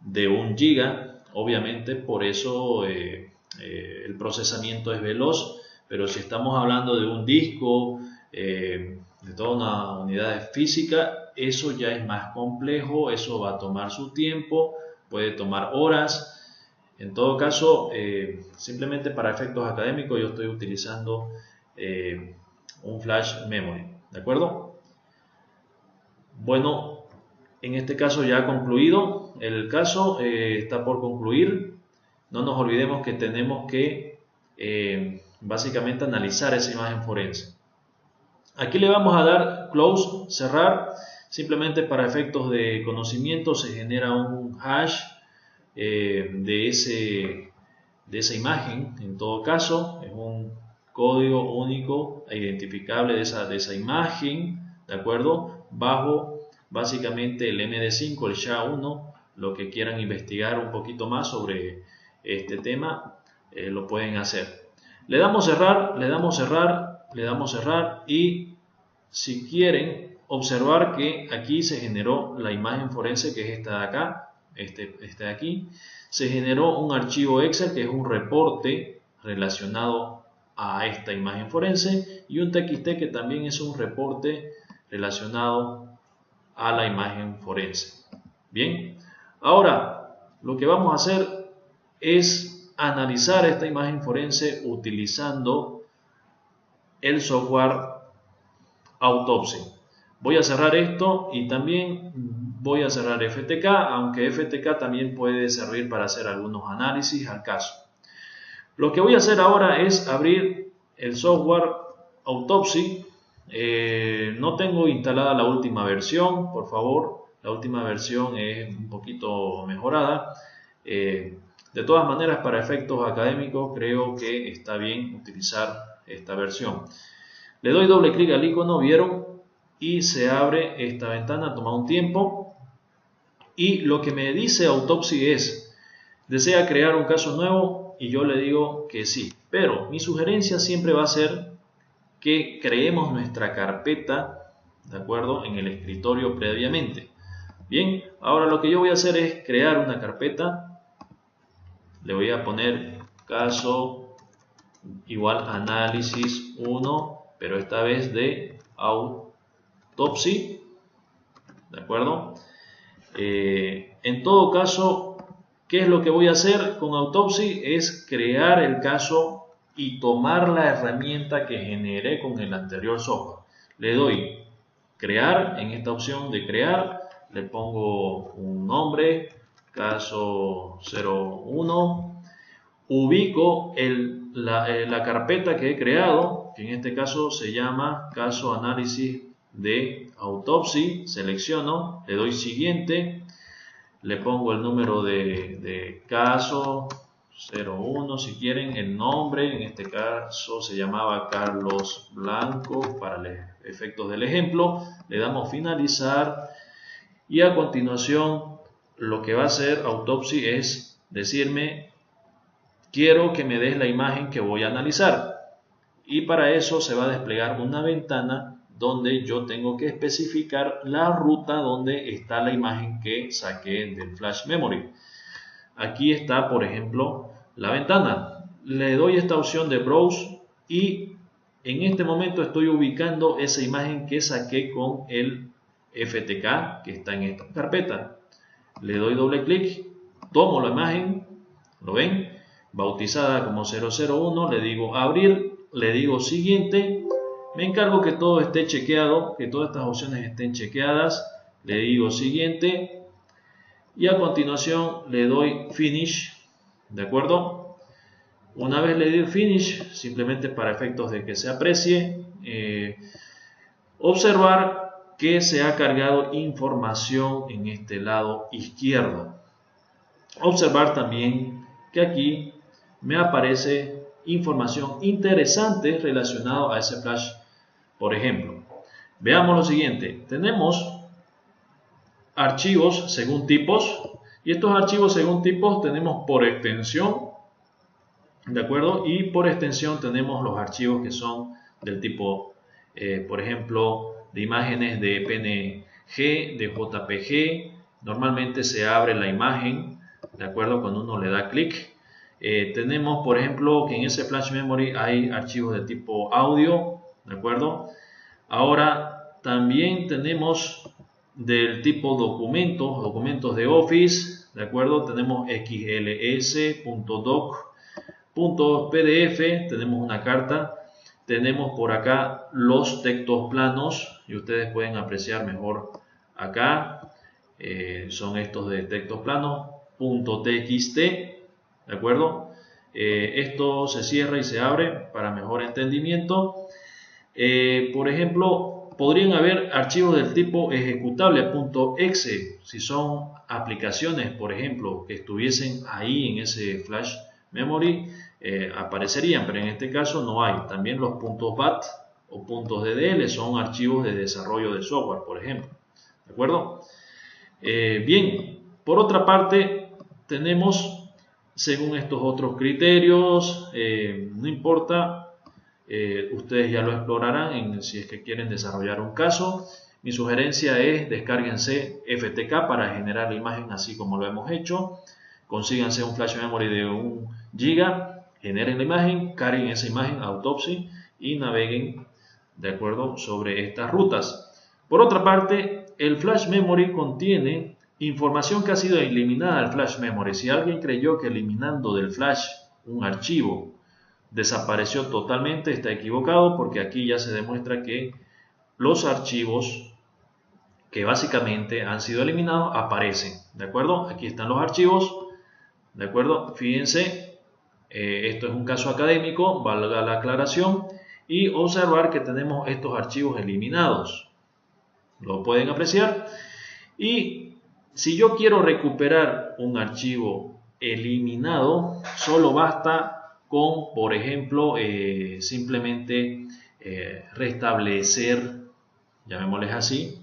de 1 GB. Obviamente, por eso el procesamiento es veloz, pero si estamos hablando de un disco, de toda una unidad física, eso ya es más complejo, eso va a tomar su tiempo, puede tomar horas. En todo caso, simplemente para efectos académicos yo estoy utilizando un flash memory, ¿de acuerdo? Bueno, en este caso ya ha concluido el caso, está por concluir. No nos olvidemos que tenemos que básicamente analizar esa imagen forense. Aquí le vamos a dar close, cerrar. Simplemente para efectos de conocimiento se genera un hash de esa imagen. En todo caso es un código único e identificable de esa imagen, ¿de acuerdo? Bajo básicamente el MD5, el SHA-1. Lo que quieran investigar un poquito más sobre este tema, lo pueden hacer. Le damos cerrar, le damos cerrar, le damos cerrar y si quieren observar que aquí se generó la imagen forense, que es esta de acá, este de aquí, se generó un archivo Excel que es un reporte relacionado a esta imagen forense y un TXT que también es un reporte relacionado a la imagen forense. Bien, ahora lo que vamos a hacer es analizar esta imagen forense utilizando el software Autopsy. Voy a cerrar esto y también voy a cerrar FTK, aunque FTK también puede servir para hacer algunos análisis al caso. Lo que voy a hacer ahora es abrir el software Autopsy No tengo instalada la última versión, por favor. La última versión es un poquito mejorada. De todas maneras, para efectos académicos, creo que está bien utilizar esta versión. Le doy doble clic al icono, ¿vieron? Y se abre esta ventana, toma un tiempo. Y lo que me dice Autopsy es, ¿desea crear un caso nuevo? Y yo le digo que sí. Pero mi sugerencia siempre va a ser que creemos nuestra carpeta, ¿de acuerdo?, en el escritorio previamente. Bien, ahora lo que yo voy a hacer es crear una carpeta. Le voy a poner caso igual análisis 1, pero esta vez de Autopsy, ¿de acuerdo? En todo caso, ¿qué es lo que voy a hacer con Autopsy? Es crear el caso y tomar la herramienta que generé con el anterior software. Le doy crear, en esta opción de crear, le pongo un nombre, caso 01, ubico la carpeta que he creado, que en este caso se llama caso análisis de Autopsy, selecciono, le doy siguiente, le pongo el número de caso 01, si quieren, el nombre, en este caso se llamaba Carlos Blanco para los efectos del ejemplo, le damos finalizar y a continuación lo que va a hacer Autopsy es decirme, quiero que me des la imagen que voy a analizar, y para eso se va a desplegar una ventana donde yo tengo que especificar la ruta donde está la imagen que saqué del flash memory. Aquí está, por ejemplo, la ventana. Le doy esta opción de Browse y en este momento estoy ubicando esa imagen que saqué con el FTK que está en esta carpeta. Le doy doble clic, tomo la imagen, ¿lo ven? Bautizada como 001, le digo abrir, le digo siguiente. Me encargo que todo esté chequeado, que todas estas opciones estén chequeadas. Le digo siguiente y a continuación le doy finish, ¿de acuerdo? Una vez le doy finish, simplemente para efectos de que se aprecie, observar que se ha cargado información en este lado izquierdo. Observar también que aquí me aparece información interesante relacionada a ese flash. Por ejemplo, veamos lo siguiente. Tenemos archivos según tipos y estos archivos según tipos tenemos por extensión, ¿de acuerdo? Y por extensión tenemos los archivos que son del tipo, por ejemplo, de imágenes de PNG, de JPG. Normalmente se abre la imagen, ¿de acuerdo?, cuando uno le da clic. Tenemos, por ejemplo, que en ese flash memory hay archivos de tipo audio, ¿de acuerdo? Ahora también tenemos del tipo documentos de Office, ¿de acuerdo? Tenemos XLS, .doc, .pdf, tenemos una carta. Tenemos por acá los textos planos y ustedes pueden apreciar mejor acá. Son estos de textos planos, .txt, ¿de acuerdo? Esto se cierra y se abre para mejor entendimiento. Por ejemplo, podrían haber archivos del tipo ejecutable.exe, si son aplicaciones, por ejemplo, que estuviesen ahí en ese flash memory, aparecerían, pero en este caso no hay. También los .bat o .ddl son archivos de desarrollo de software, por ejemplo, ¿de acuerdo? Bien, por otra parte, tenemos, según estos otros criterios, no importa, ustedes ya lo explorarán si es que quieren desarrollar un caso. Mi sugerencia es descárguense FTK para generar la imagen así como lo hemos hecho. Consíganse un flash memory de 1 GB, generen la imagen, carguen esa imagen a Autopsy y naveguen, de acuerdo, sobre estas rutas. Por otra parte, el flash memory contiene información que ha sido eliminada del flash memory. Si alguien creyó que eliminando del flash un archivo desapareció totalmente, está equivocado, porque aquí ya se demuestra que los archivos que básicamente han sido eliminados aparecen, ¿de acuerdo? Aquí están los archivos, ¿de acuerdo? Fíjense, esto es un caso académico, valga la aclaración, y observar que tenemos estos archivos eliminados. Lo pueden apreciar. Y si yo quiero recuperar un archivo eliminado, solo basta con, por ejemplo, simplemente restablecer, llamémosles así,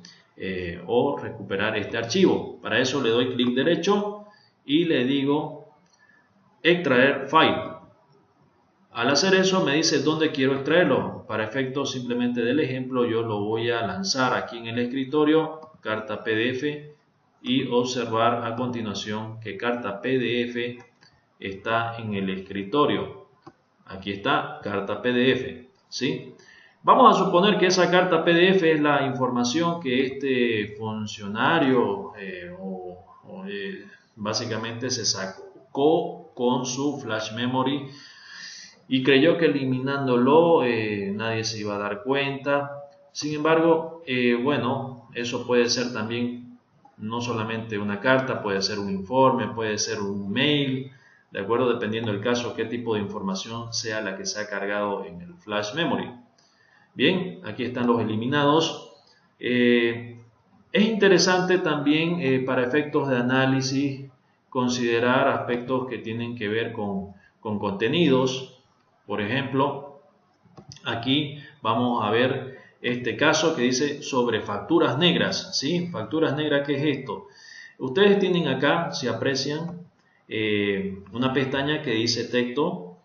o recuperar este archivo. Para eso le doy clic derecho y le digo extraer file. Al hacer eso me dice dónde quiero extraerlo. Para efectos simplemente del ejemplo, yo lo voy a lanzar aquí en el escritorio, carta PDF, y observar a continuación que carta PDF está en el escritorio. Aquí está carta PDF, ¿sí? Vamos a suponer que esa carta PDF es la información que este funcionario básicamente se sacó con su flash memory y creyó que eliminándolo nadie se iba a dar cuenta. Sin embargo, bueno, eso puede ser también no solamente una carta, puede ser un informe, puede ser un mail, ¿de acuerdo? Dependiendo del caso, qué tipo de información sea la que se ha cargado en el flash memory. Bien, aquí están los eliminados. Es interesante también para efectos de análisis considerar aspectos que tienen que ver con contenidos. Por ejemplo, aquí vamos a ver este caso que dice sobre facturas negras, ¿sí? Facturas negras, ¿qué es esto? Ustedes tienen acá, si aprecian, una pestaña que dice texto,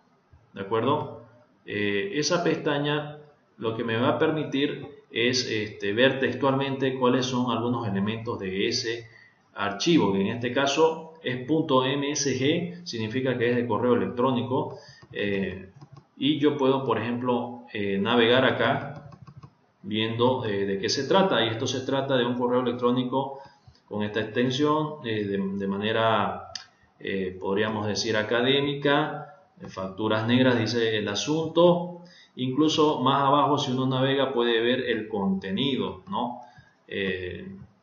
¿de acuerdo? Esa pestaña lo que me va a permitir es ver textualmente cuáles son algunos elementos de ese archivo, que en este caso es .msg, significa que es de correo electrónico, y yo puedo, por ejemplo, navegar acá viendo de qué se trata, y esto se trata de un correo electrónico con esta extensión de manera, podríamos decir, académica. Facturas negras dice el asunto. Incluso más abajo, si uno navega, puede ver el contenido, ¿no?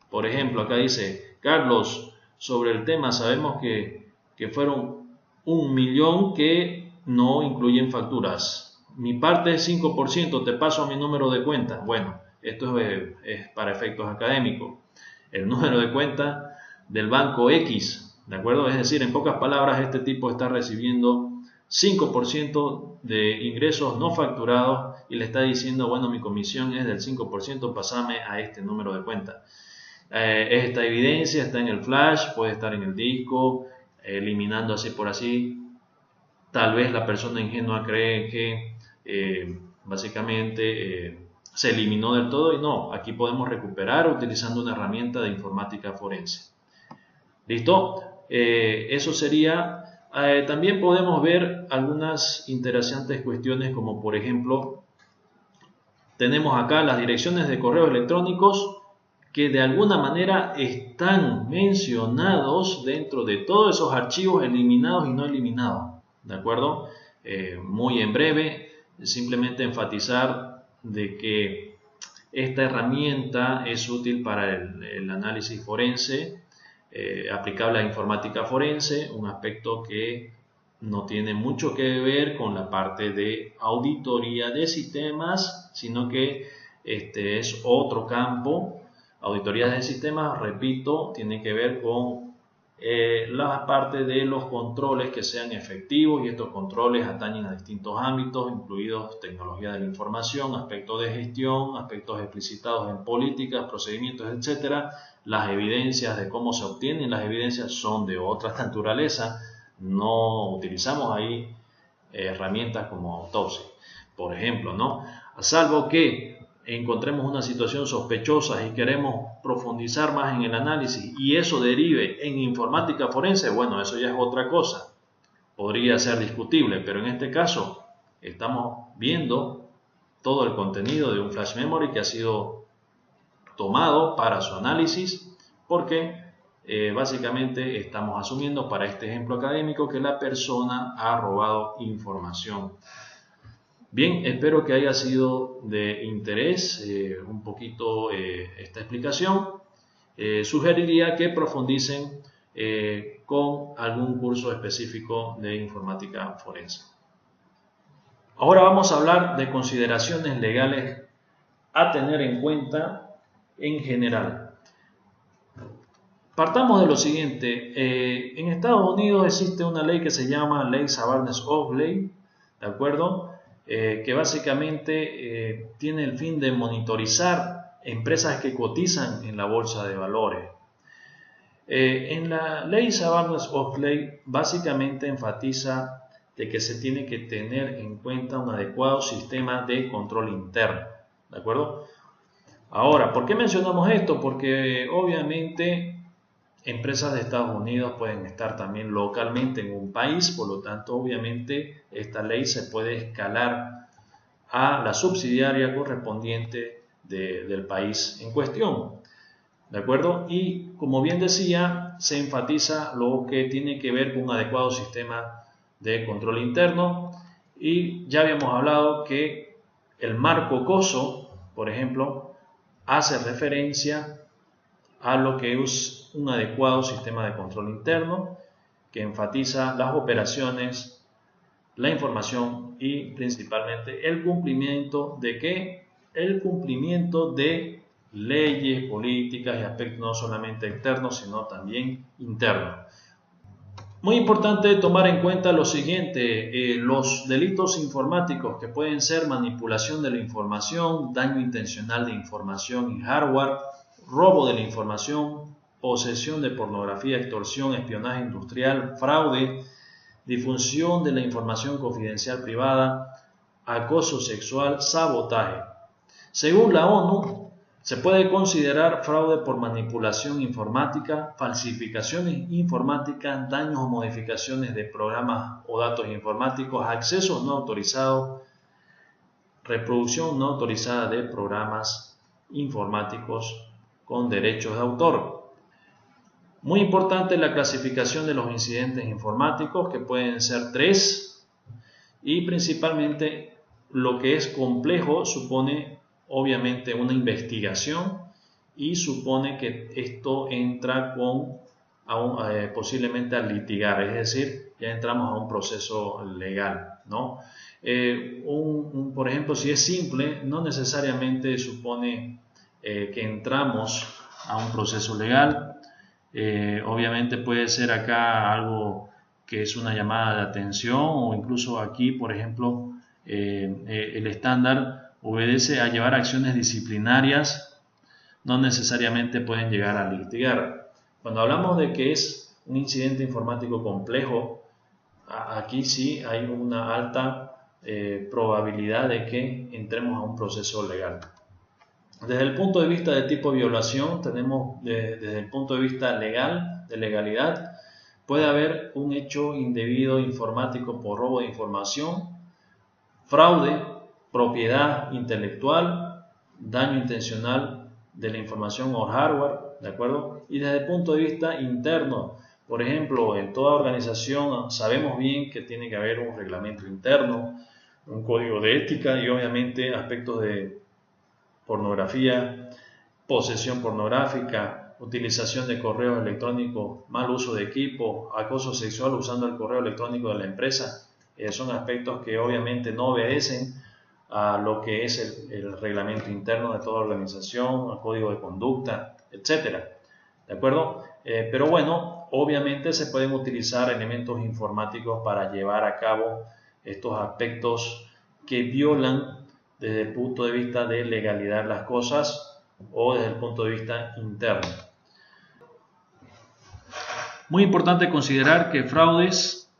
Por ejemplo, acá dice: Carlos, sobre el tema sabemos que fueron 1 millón que no incluyen facturas. Mi parte es 5%, te paso a mi número de cuenta. Bueno, esto es para efectos académicos. El número de cuenta del banco X, ¿de acuerdo? Es decir, en pocas palabras, este tipo está recibiendo 5% de ingresos no facturados y le está diciendo: bueno, mi comisión es del 5%, pasame a este número de cuenta. Esta evidencia está en el flash, puede estar en el disco, eliminando así por así. Tal vez la persona ingenua cree que básicamente se eliminó del todo, y no, aquí podemos recuperar utilizando una herramienta de informática forense. ¿Listo? Eso sería. También podemos ver algunas interesantes cuestiones, como por ejemplo, tenemos acá las direcciones de correos electrónicos que de alguna manera están mencionados dentro de todos esos archivos eliminados y no eliminados, ¿de acuerdo? Muy en breve, simplemente enfatizar de que esta herramienta es útil para el análisis forense, aplicable a informática forense, un aspecto que no tiene mucho que ver con la parte de auditoría de sistemas, sino que es otro campo. Auditoría de sistemas, repito, tiene que ver con la parte de los controles que sean efectivos, y estos controles atañen a distintos ámbitos, incluidos tecnología de la información, aspectos de gestión, aspectos explicitados en políticas, procedimientos, etc. Las evidencias de cómo se obtienen las evidencias son de otra naturaleza. No utilizamos ahí herramientas como autopsia, por ejemplo, ¿no? A salvo que encontremos una situación sospechosa y queremos profundizar más en el análisis y eso derive en informática forense, bueno, eso ya es otra cosa. Podría ser discutible, pero en este caso estamos viendo todo el contenido de un flash memory que ha sido tomado para su análisis, porque básicamente estamos asumiendo para este ejemplo académico que la persona ha robado información. Bien, espero que haya sido de interés un poquito esta explicación. Sugeriría que profundicen con algún curso específico de informática forense. Ahora vamos a hablar de consideraciones legales a tener en cuenta en general. Partamos de lo siguiente. En Estados Unidos existe una ley que se llama Ley Sarbanes-Oxley, ¿de acuerdo? Que básicamente tiene el fin de monitorizar empresas que cotizan en la bolsa de valores. En la ley Sarbanes-Oxley básicamente enfatiza de que se tiene que tener en cuenta un adecuado sistema de control interno, ¿de acuerdo? Ahora, ¿por qué mencionamos esto? Porque obviamente empresas de Estados Unidos pueden estar también localmente en un país, por lo tanto, obviamente, esta ley se puede escalar a la subsidiaria correspondiente del país en cuestión, ¿de acuerdo? Y como bien decía, se enfatiza lo que tiene que ver con un adecuado sistema de control interno, y ya habíamos hablado que el marco COSO, por ejemplo, hace referencia a lo que es un adecuado sistema de control interno que enfatiza las operaciones, la información y principalmente el cumplimiento de ¿qué? El cumplimiento de leyes, políticas y aspectos no solamente externos sino también internos. Muy importante tomar en cuenta lo siguiente: los delitos informáticos, que pueden ser manipulación de la información, daño intencional de información y hardware, robo de la información, posesión de pornografía, extorsión, espionaje industrial, fraude, difusión de la información confidencial privada, acoso sexual, sabotaje. Según la ONU, se puede considerar fraude por manipulación informática, falsificaciones informáticas, daños o modificaciones de programas o datos informáticos, accesos no autorizados, reproducción no autorizada de programas informáticos con derechos de autor. Muy importante la clasificación de los incidentes informáticos, que pueden ser 3, y principalmente lo que es complejo supone obviamente una investigación y supone que esto entra posiblemente a litigar, es decir, ya entramos a un proceso legal, ¿no? Por ejemplo, si es simple, no necesariamente supone que entramos a un proceso legal. Obviamente puede ser acá algo que es una llamada de atención, o incluso aquí, por ejemplo, el estándar obedece a llevar acciones disciplinarias, no necesariamente pueden llegar a litigar. Cuando hablamos de que es un incidente informático complejo, aquí sí hay una alta probabilidad de que entremos a un proceso legal. Desde el punto de vista de tipo violación, tenemos desde el punto de vista legal, de legalidad, puede haber un hecho indebido informático por robo de información, fraude, propiedad intelectual, daño intencional de la información o hardware, ¿de acuerdo? Y desde el punto de vista interno, por ejemplo, en toda organización sabemos bien que tiene que haber un reglamento interno, un código de ética y obviamente aspectos de pornografía, posesión pornográfica, utilización de correos electrónicos, mal uso de equipo, acoso sexual usando el correo electrónico de la empresa. Son aspectos que obviamente no obedecen a lo que es el reglamento interno de toda organización, el código de conducta, etcétera. ¿De acuerdo? Pero bueno, obviamente se pueden utilizar elementos informáticos para llevar a cabo estos aspectos que violan desde el punto de vista de legalidad las cosas o desde el punto de vista interno. Muy importante considerar que fraudes,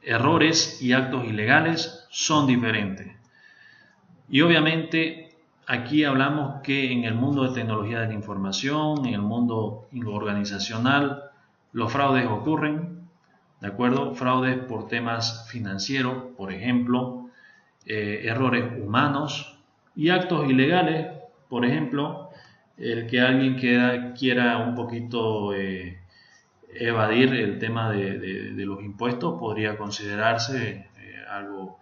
errores y actos ilegales son diferentes. Y obviamente aquí hablamos que en el mundo de tecnología de la información, en el mundo organizacional, los fraudes ocurren, ¿de acuerdo? Fraudes por temas financieros, por ejemplo, errores humanos, y actos ilegales, por ejemplo, el que alguien quiera un poquito evadir el tema de los impuestos podría considerarse algo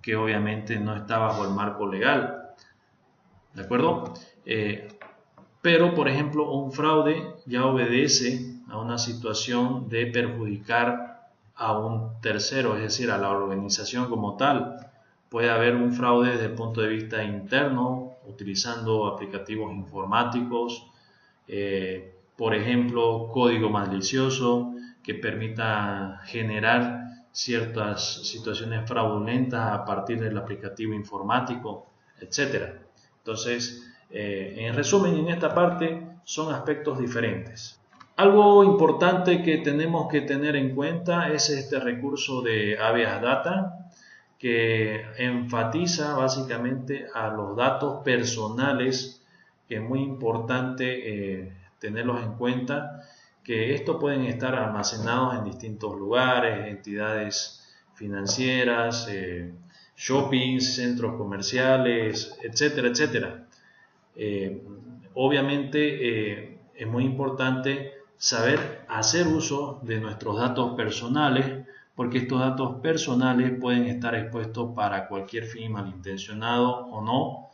que obviamente no está bajo el marco legal, ¿de acuerdo? Pero, por ejemplo, un fraude ya obedece a una situación de perjudicar a un tercero, es decir, a la organización como tal, Puede haber un fraude desde el punto de vista interno, utilizando aplicativos informáticos, por ejemplo, código malicioso que permita generar ciertas situaciones fraudulentas a partir del aplicativo informático, etc. Entonces, en resumen, en esta parte son aspectos diferentes. Algo importante que tenemos que tener en cuenta es este recurso de habeas data, que enfatiza básicamente a los datos personales, que es muy importante tenerlos en cuenta, que estos pueden estar almacenados en distintos lugares, entidades financieras, shoppings, centros comerciales, etcétera, etcétera. Obviamente es muy importante saber hacer uso de nuestros datos personales, porque estos datos personales pueden estar expuestos para cualquier fin malintencionado o no,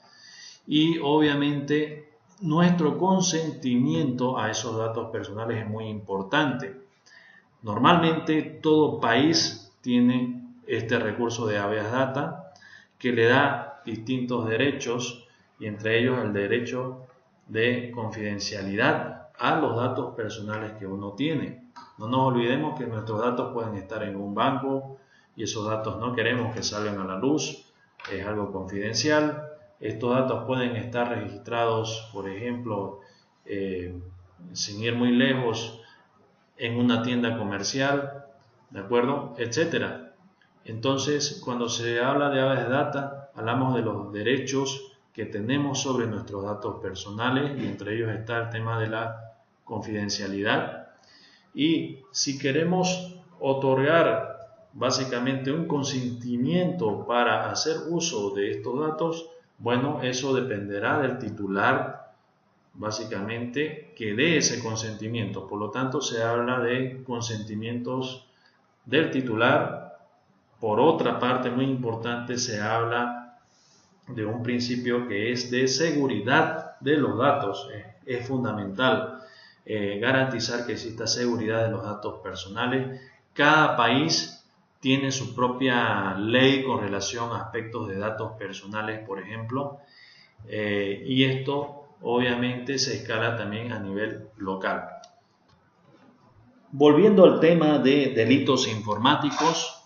y obviamente nuestro consentimiento a esos datos personales es muy importante. Normalmente todo país tiene este recurso de habeas data que le da distintos derechos, y entre ellos el derecho de confidencialidad a los datos personales que uno tiene. No nos olvidemos que nuestros datos pueden estar en un banco y esos datos no queremos que salgan a la luz, es algo confidencial. Estos datos pueden estar registrados, por ejemplo, sin ir muy lejos, en una tienda comercial, ¿de acuerdo? Etcétera. Entonces, cuando se habla de habeas data, hablamos de los derechos que tenemos sobre nuestros datos personales, y entre ellos está el tema de la confidencialidad. Y si queremos otorgar básicamente un consentimiento para hacer uso de estos datos, bueno, eso dependerá del titular, básicamente, que dé ese consentimiento. Por lo tanto, se habla de consentimientos del titular. Por otra parte, muy importante, se habla de un principio que es de seguridad de los datos. Es fundamental garantizar que exista seguridad de los datos personales. Cada país tiene su propia ley con relación a aspectos de datos personales, por ejemplo, y esto obviamente se escala también a nivel local. Volviendo al tema de delitos informáticos,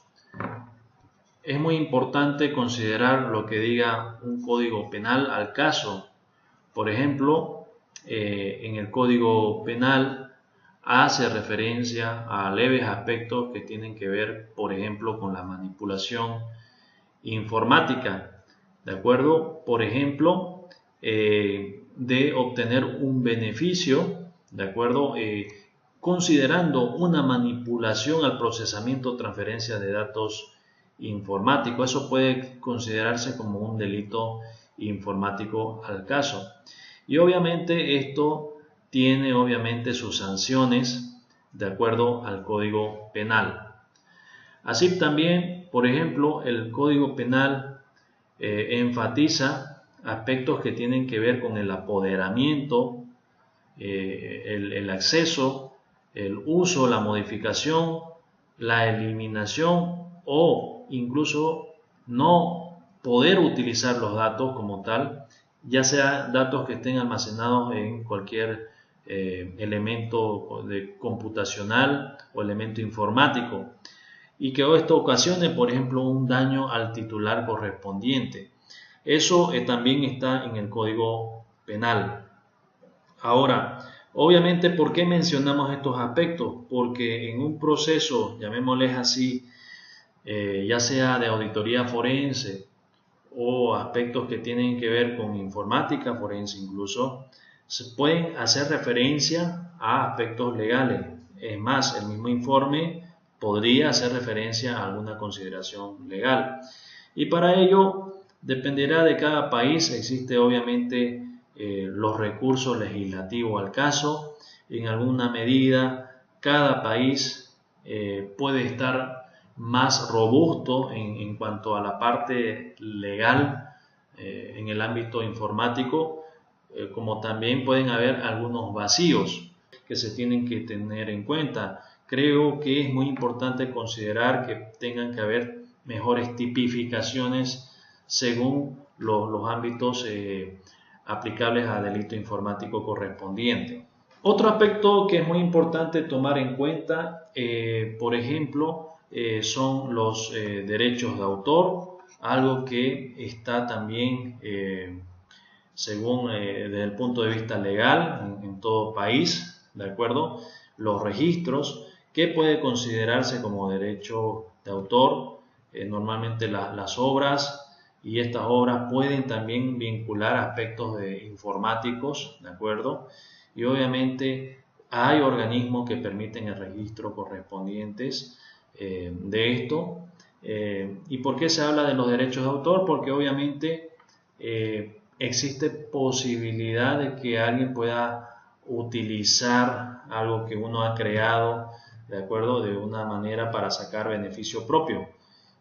es muy importante considerar lo que diga un código penal al caso. Por ejemplo, en el Código Penal hace referencia a leves aspectos que tienen que ver, por ejemplo, con la manipulación informática, ¿de acuerdo? Por ejemplo, de obtener un beneficio, ¿de acuerdo? Considerando una manipulación al procesamiento o transferencia de datos informáticos. Eso puede considerarse como un delito informático al caso. Y obviamente esto tiene sus sanciones de acuerdo al Código Penal. Así también, por ejemplo, el Código Penal enfatiza aspectos que tienen que ver con el apoderamiento, el acceso, el uso, la modificación, la eliminación o incluso no poder utilizar los datos como tal, ya sea datos que estén almacenados en cualquier elemento computacional o elemento informático, y que esto ocasione, por ejemplo, un daño al titular correspondiente. Eso también está en el Código Penal. Ahora, obviamente, ¿por qué mencionamos estos aspectos? Porque en un proceso, llamémosles así, ya sea de auditoría forense o aspectos que tienen que ver con informática forense incluso, se pueden hacer referencia a aspectos legales. Es más, el mismo informe podría hacer referencia a alguna consideración legal. Y para ello dependerá de cada país. Existe obviamente los recursos legislativos al caso. En alguna medida cada país puede estar más robusto en cuanto a la parte legal en el ámbito informático, como también pueden haber algunos vacíos que se tienen que tener en cuenta. Creo que es muy importante considerar que tengan que haber mejores tipificaciones según los ámbitos aplicables a delito informático correspondiente. Otro aspecto que es muy importante tomar en cuenta, por ejemplo, son los derechos de autor, algo que está también, según desde el punto de vista legal en todo país, ¿de acuerdo? Los registros, que puede considerarse como derecho de autor, normalmente las obras, y estas obras pueden también vincular aspectos informáticos, ¿de acuerdo? Y obviamente hay organismos que permiten el registro correspondientes de esto. ¿Y por qué se habla de los derechos de autor? Porque obviamente existe posibilidad de que alguien pueda utilizar algo que uno ha creado, ¿de acuerdo?, de una manera para sacar beneficio propio.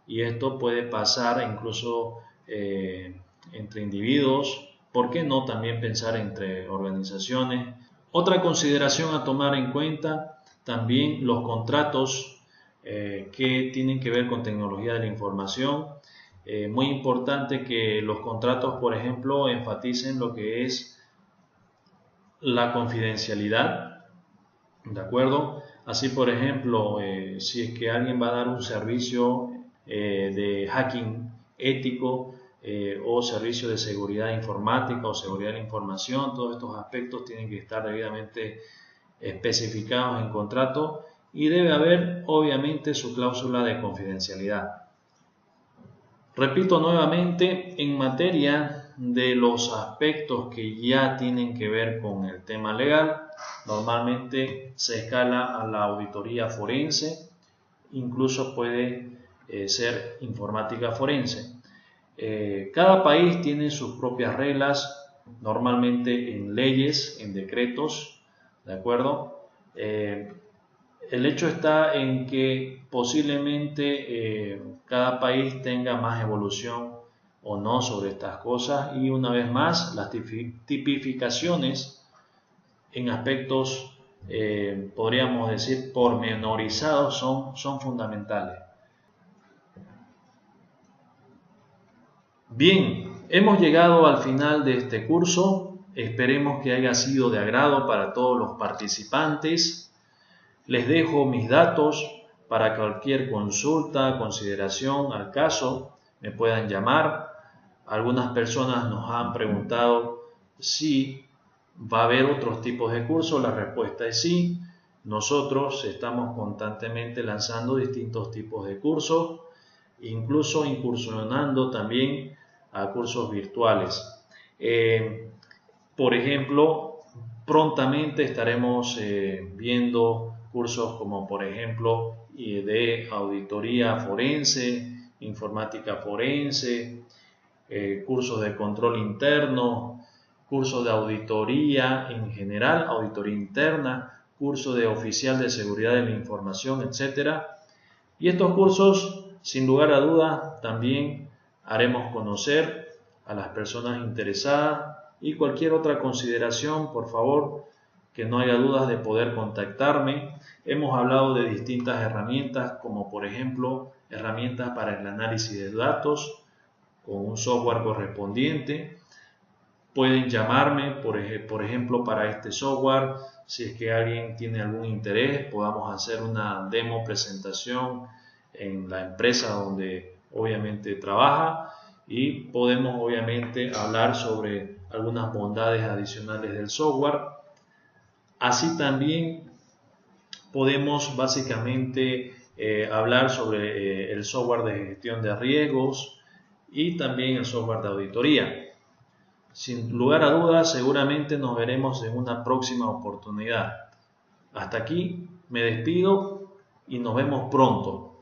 Y esto puede pasar incluso entre individuos, ¿por qué no también pensar entre organizaciones? Otra consideración a tomar en cuenta, también los contratos que tienen que ver con tecnología de la información. Muy importante que los contratos, por ejemplo, enfaticen lo que es la confidencialidad, ¿de acuerdo? Así, por ejemplo, si es que alguien va a dar un servicio de hacking ético o servicio de seguridad informática o seguridad de la información, todos estos aspectos tienen que estar debidamente especificados en contrato y debe haber obviamente su cláusula de confidencialidad. Repito nuevamente, en materia de los aspectos que ya tienen que ver con el tema legal, normalmente se escala a la auditoría forense, incluso puede ser informática forense. Cada país tiene sus propias reglas, normalmente en leyes, en decretos, ¿de acuerdo? El hecho está en que posiblemente cada país tenga más evolución o no sobre estas cosas, y una vez más las tipificaciones en aspectos podríamos decir pormenorizados son fundamentales. Bien, hemos llegado al final de este curso. Esperemos que haya sido de agrado para todos los participantes. Les dejo mis datos para cualquier consulta, consideración al caso, me puedan llamar. Algunas personas nos han preguntado si va a haber otros tipos de cursos. La respuesta es sí. Nosotros estamos constantemente lanzando distintos tipos de cursos, incluso incursionando también a cursos virtuales. Por ejemplo, prontamente estaremos viendo cursos como por ejemplo de auditoría forense, informática forense, cursos de control interno, cursos de auditoría en general, auditoría interna, curso de oficial de seguridad de la información, etc. Y estos cursos, sin lugar a dudas, también haremos conocer a las personas interesadas, y cualquier otra consideración, por favor, que no haya dudas de poder contactarme. Hemos hablado de distintas herramientas, como por ejemplo herramientas para el análisis de datos con un software correspondiente. Pueden llamarme, por ejemplo, para este software. Si es que alguien tiene algún interés, podamos hacer una demo presentación en la empresa donde obviamente trabaja, y podemos obviamente hablar sobre algunas bondades adicionales del software. Así también podemos básicamente hablar sobre el software de gestión de riesgos y también el software de auditoría. Sin lugar a dudas, seguramente nos veremos en una próxima oportunidad. Hasta aquí me despido y nos vemos pronto.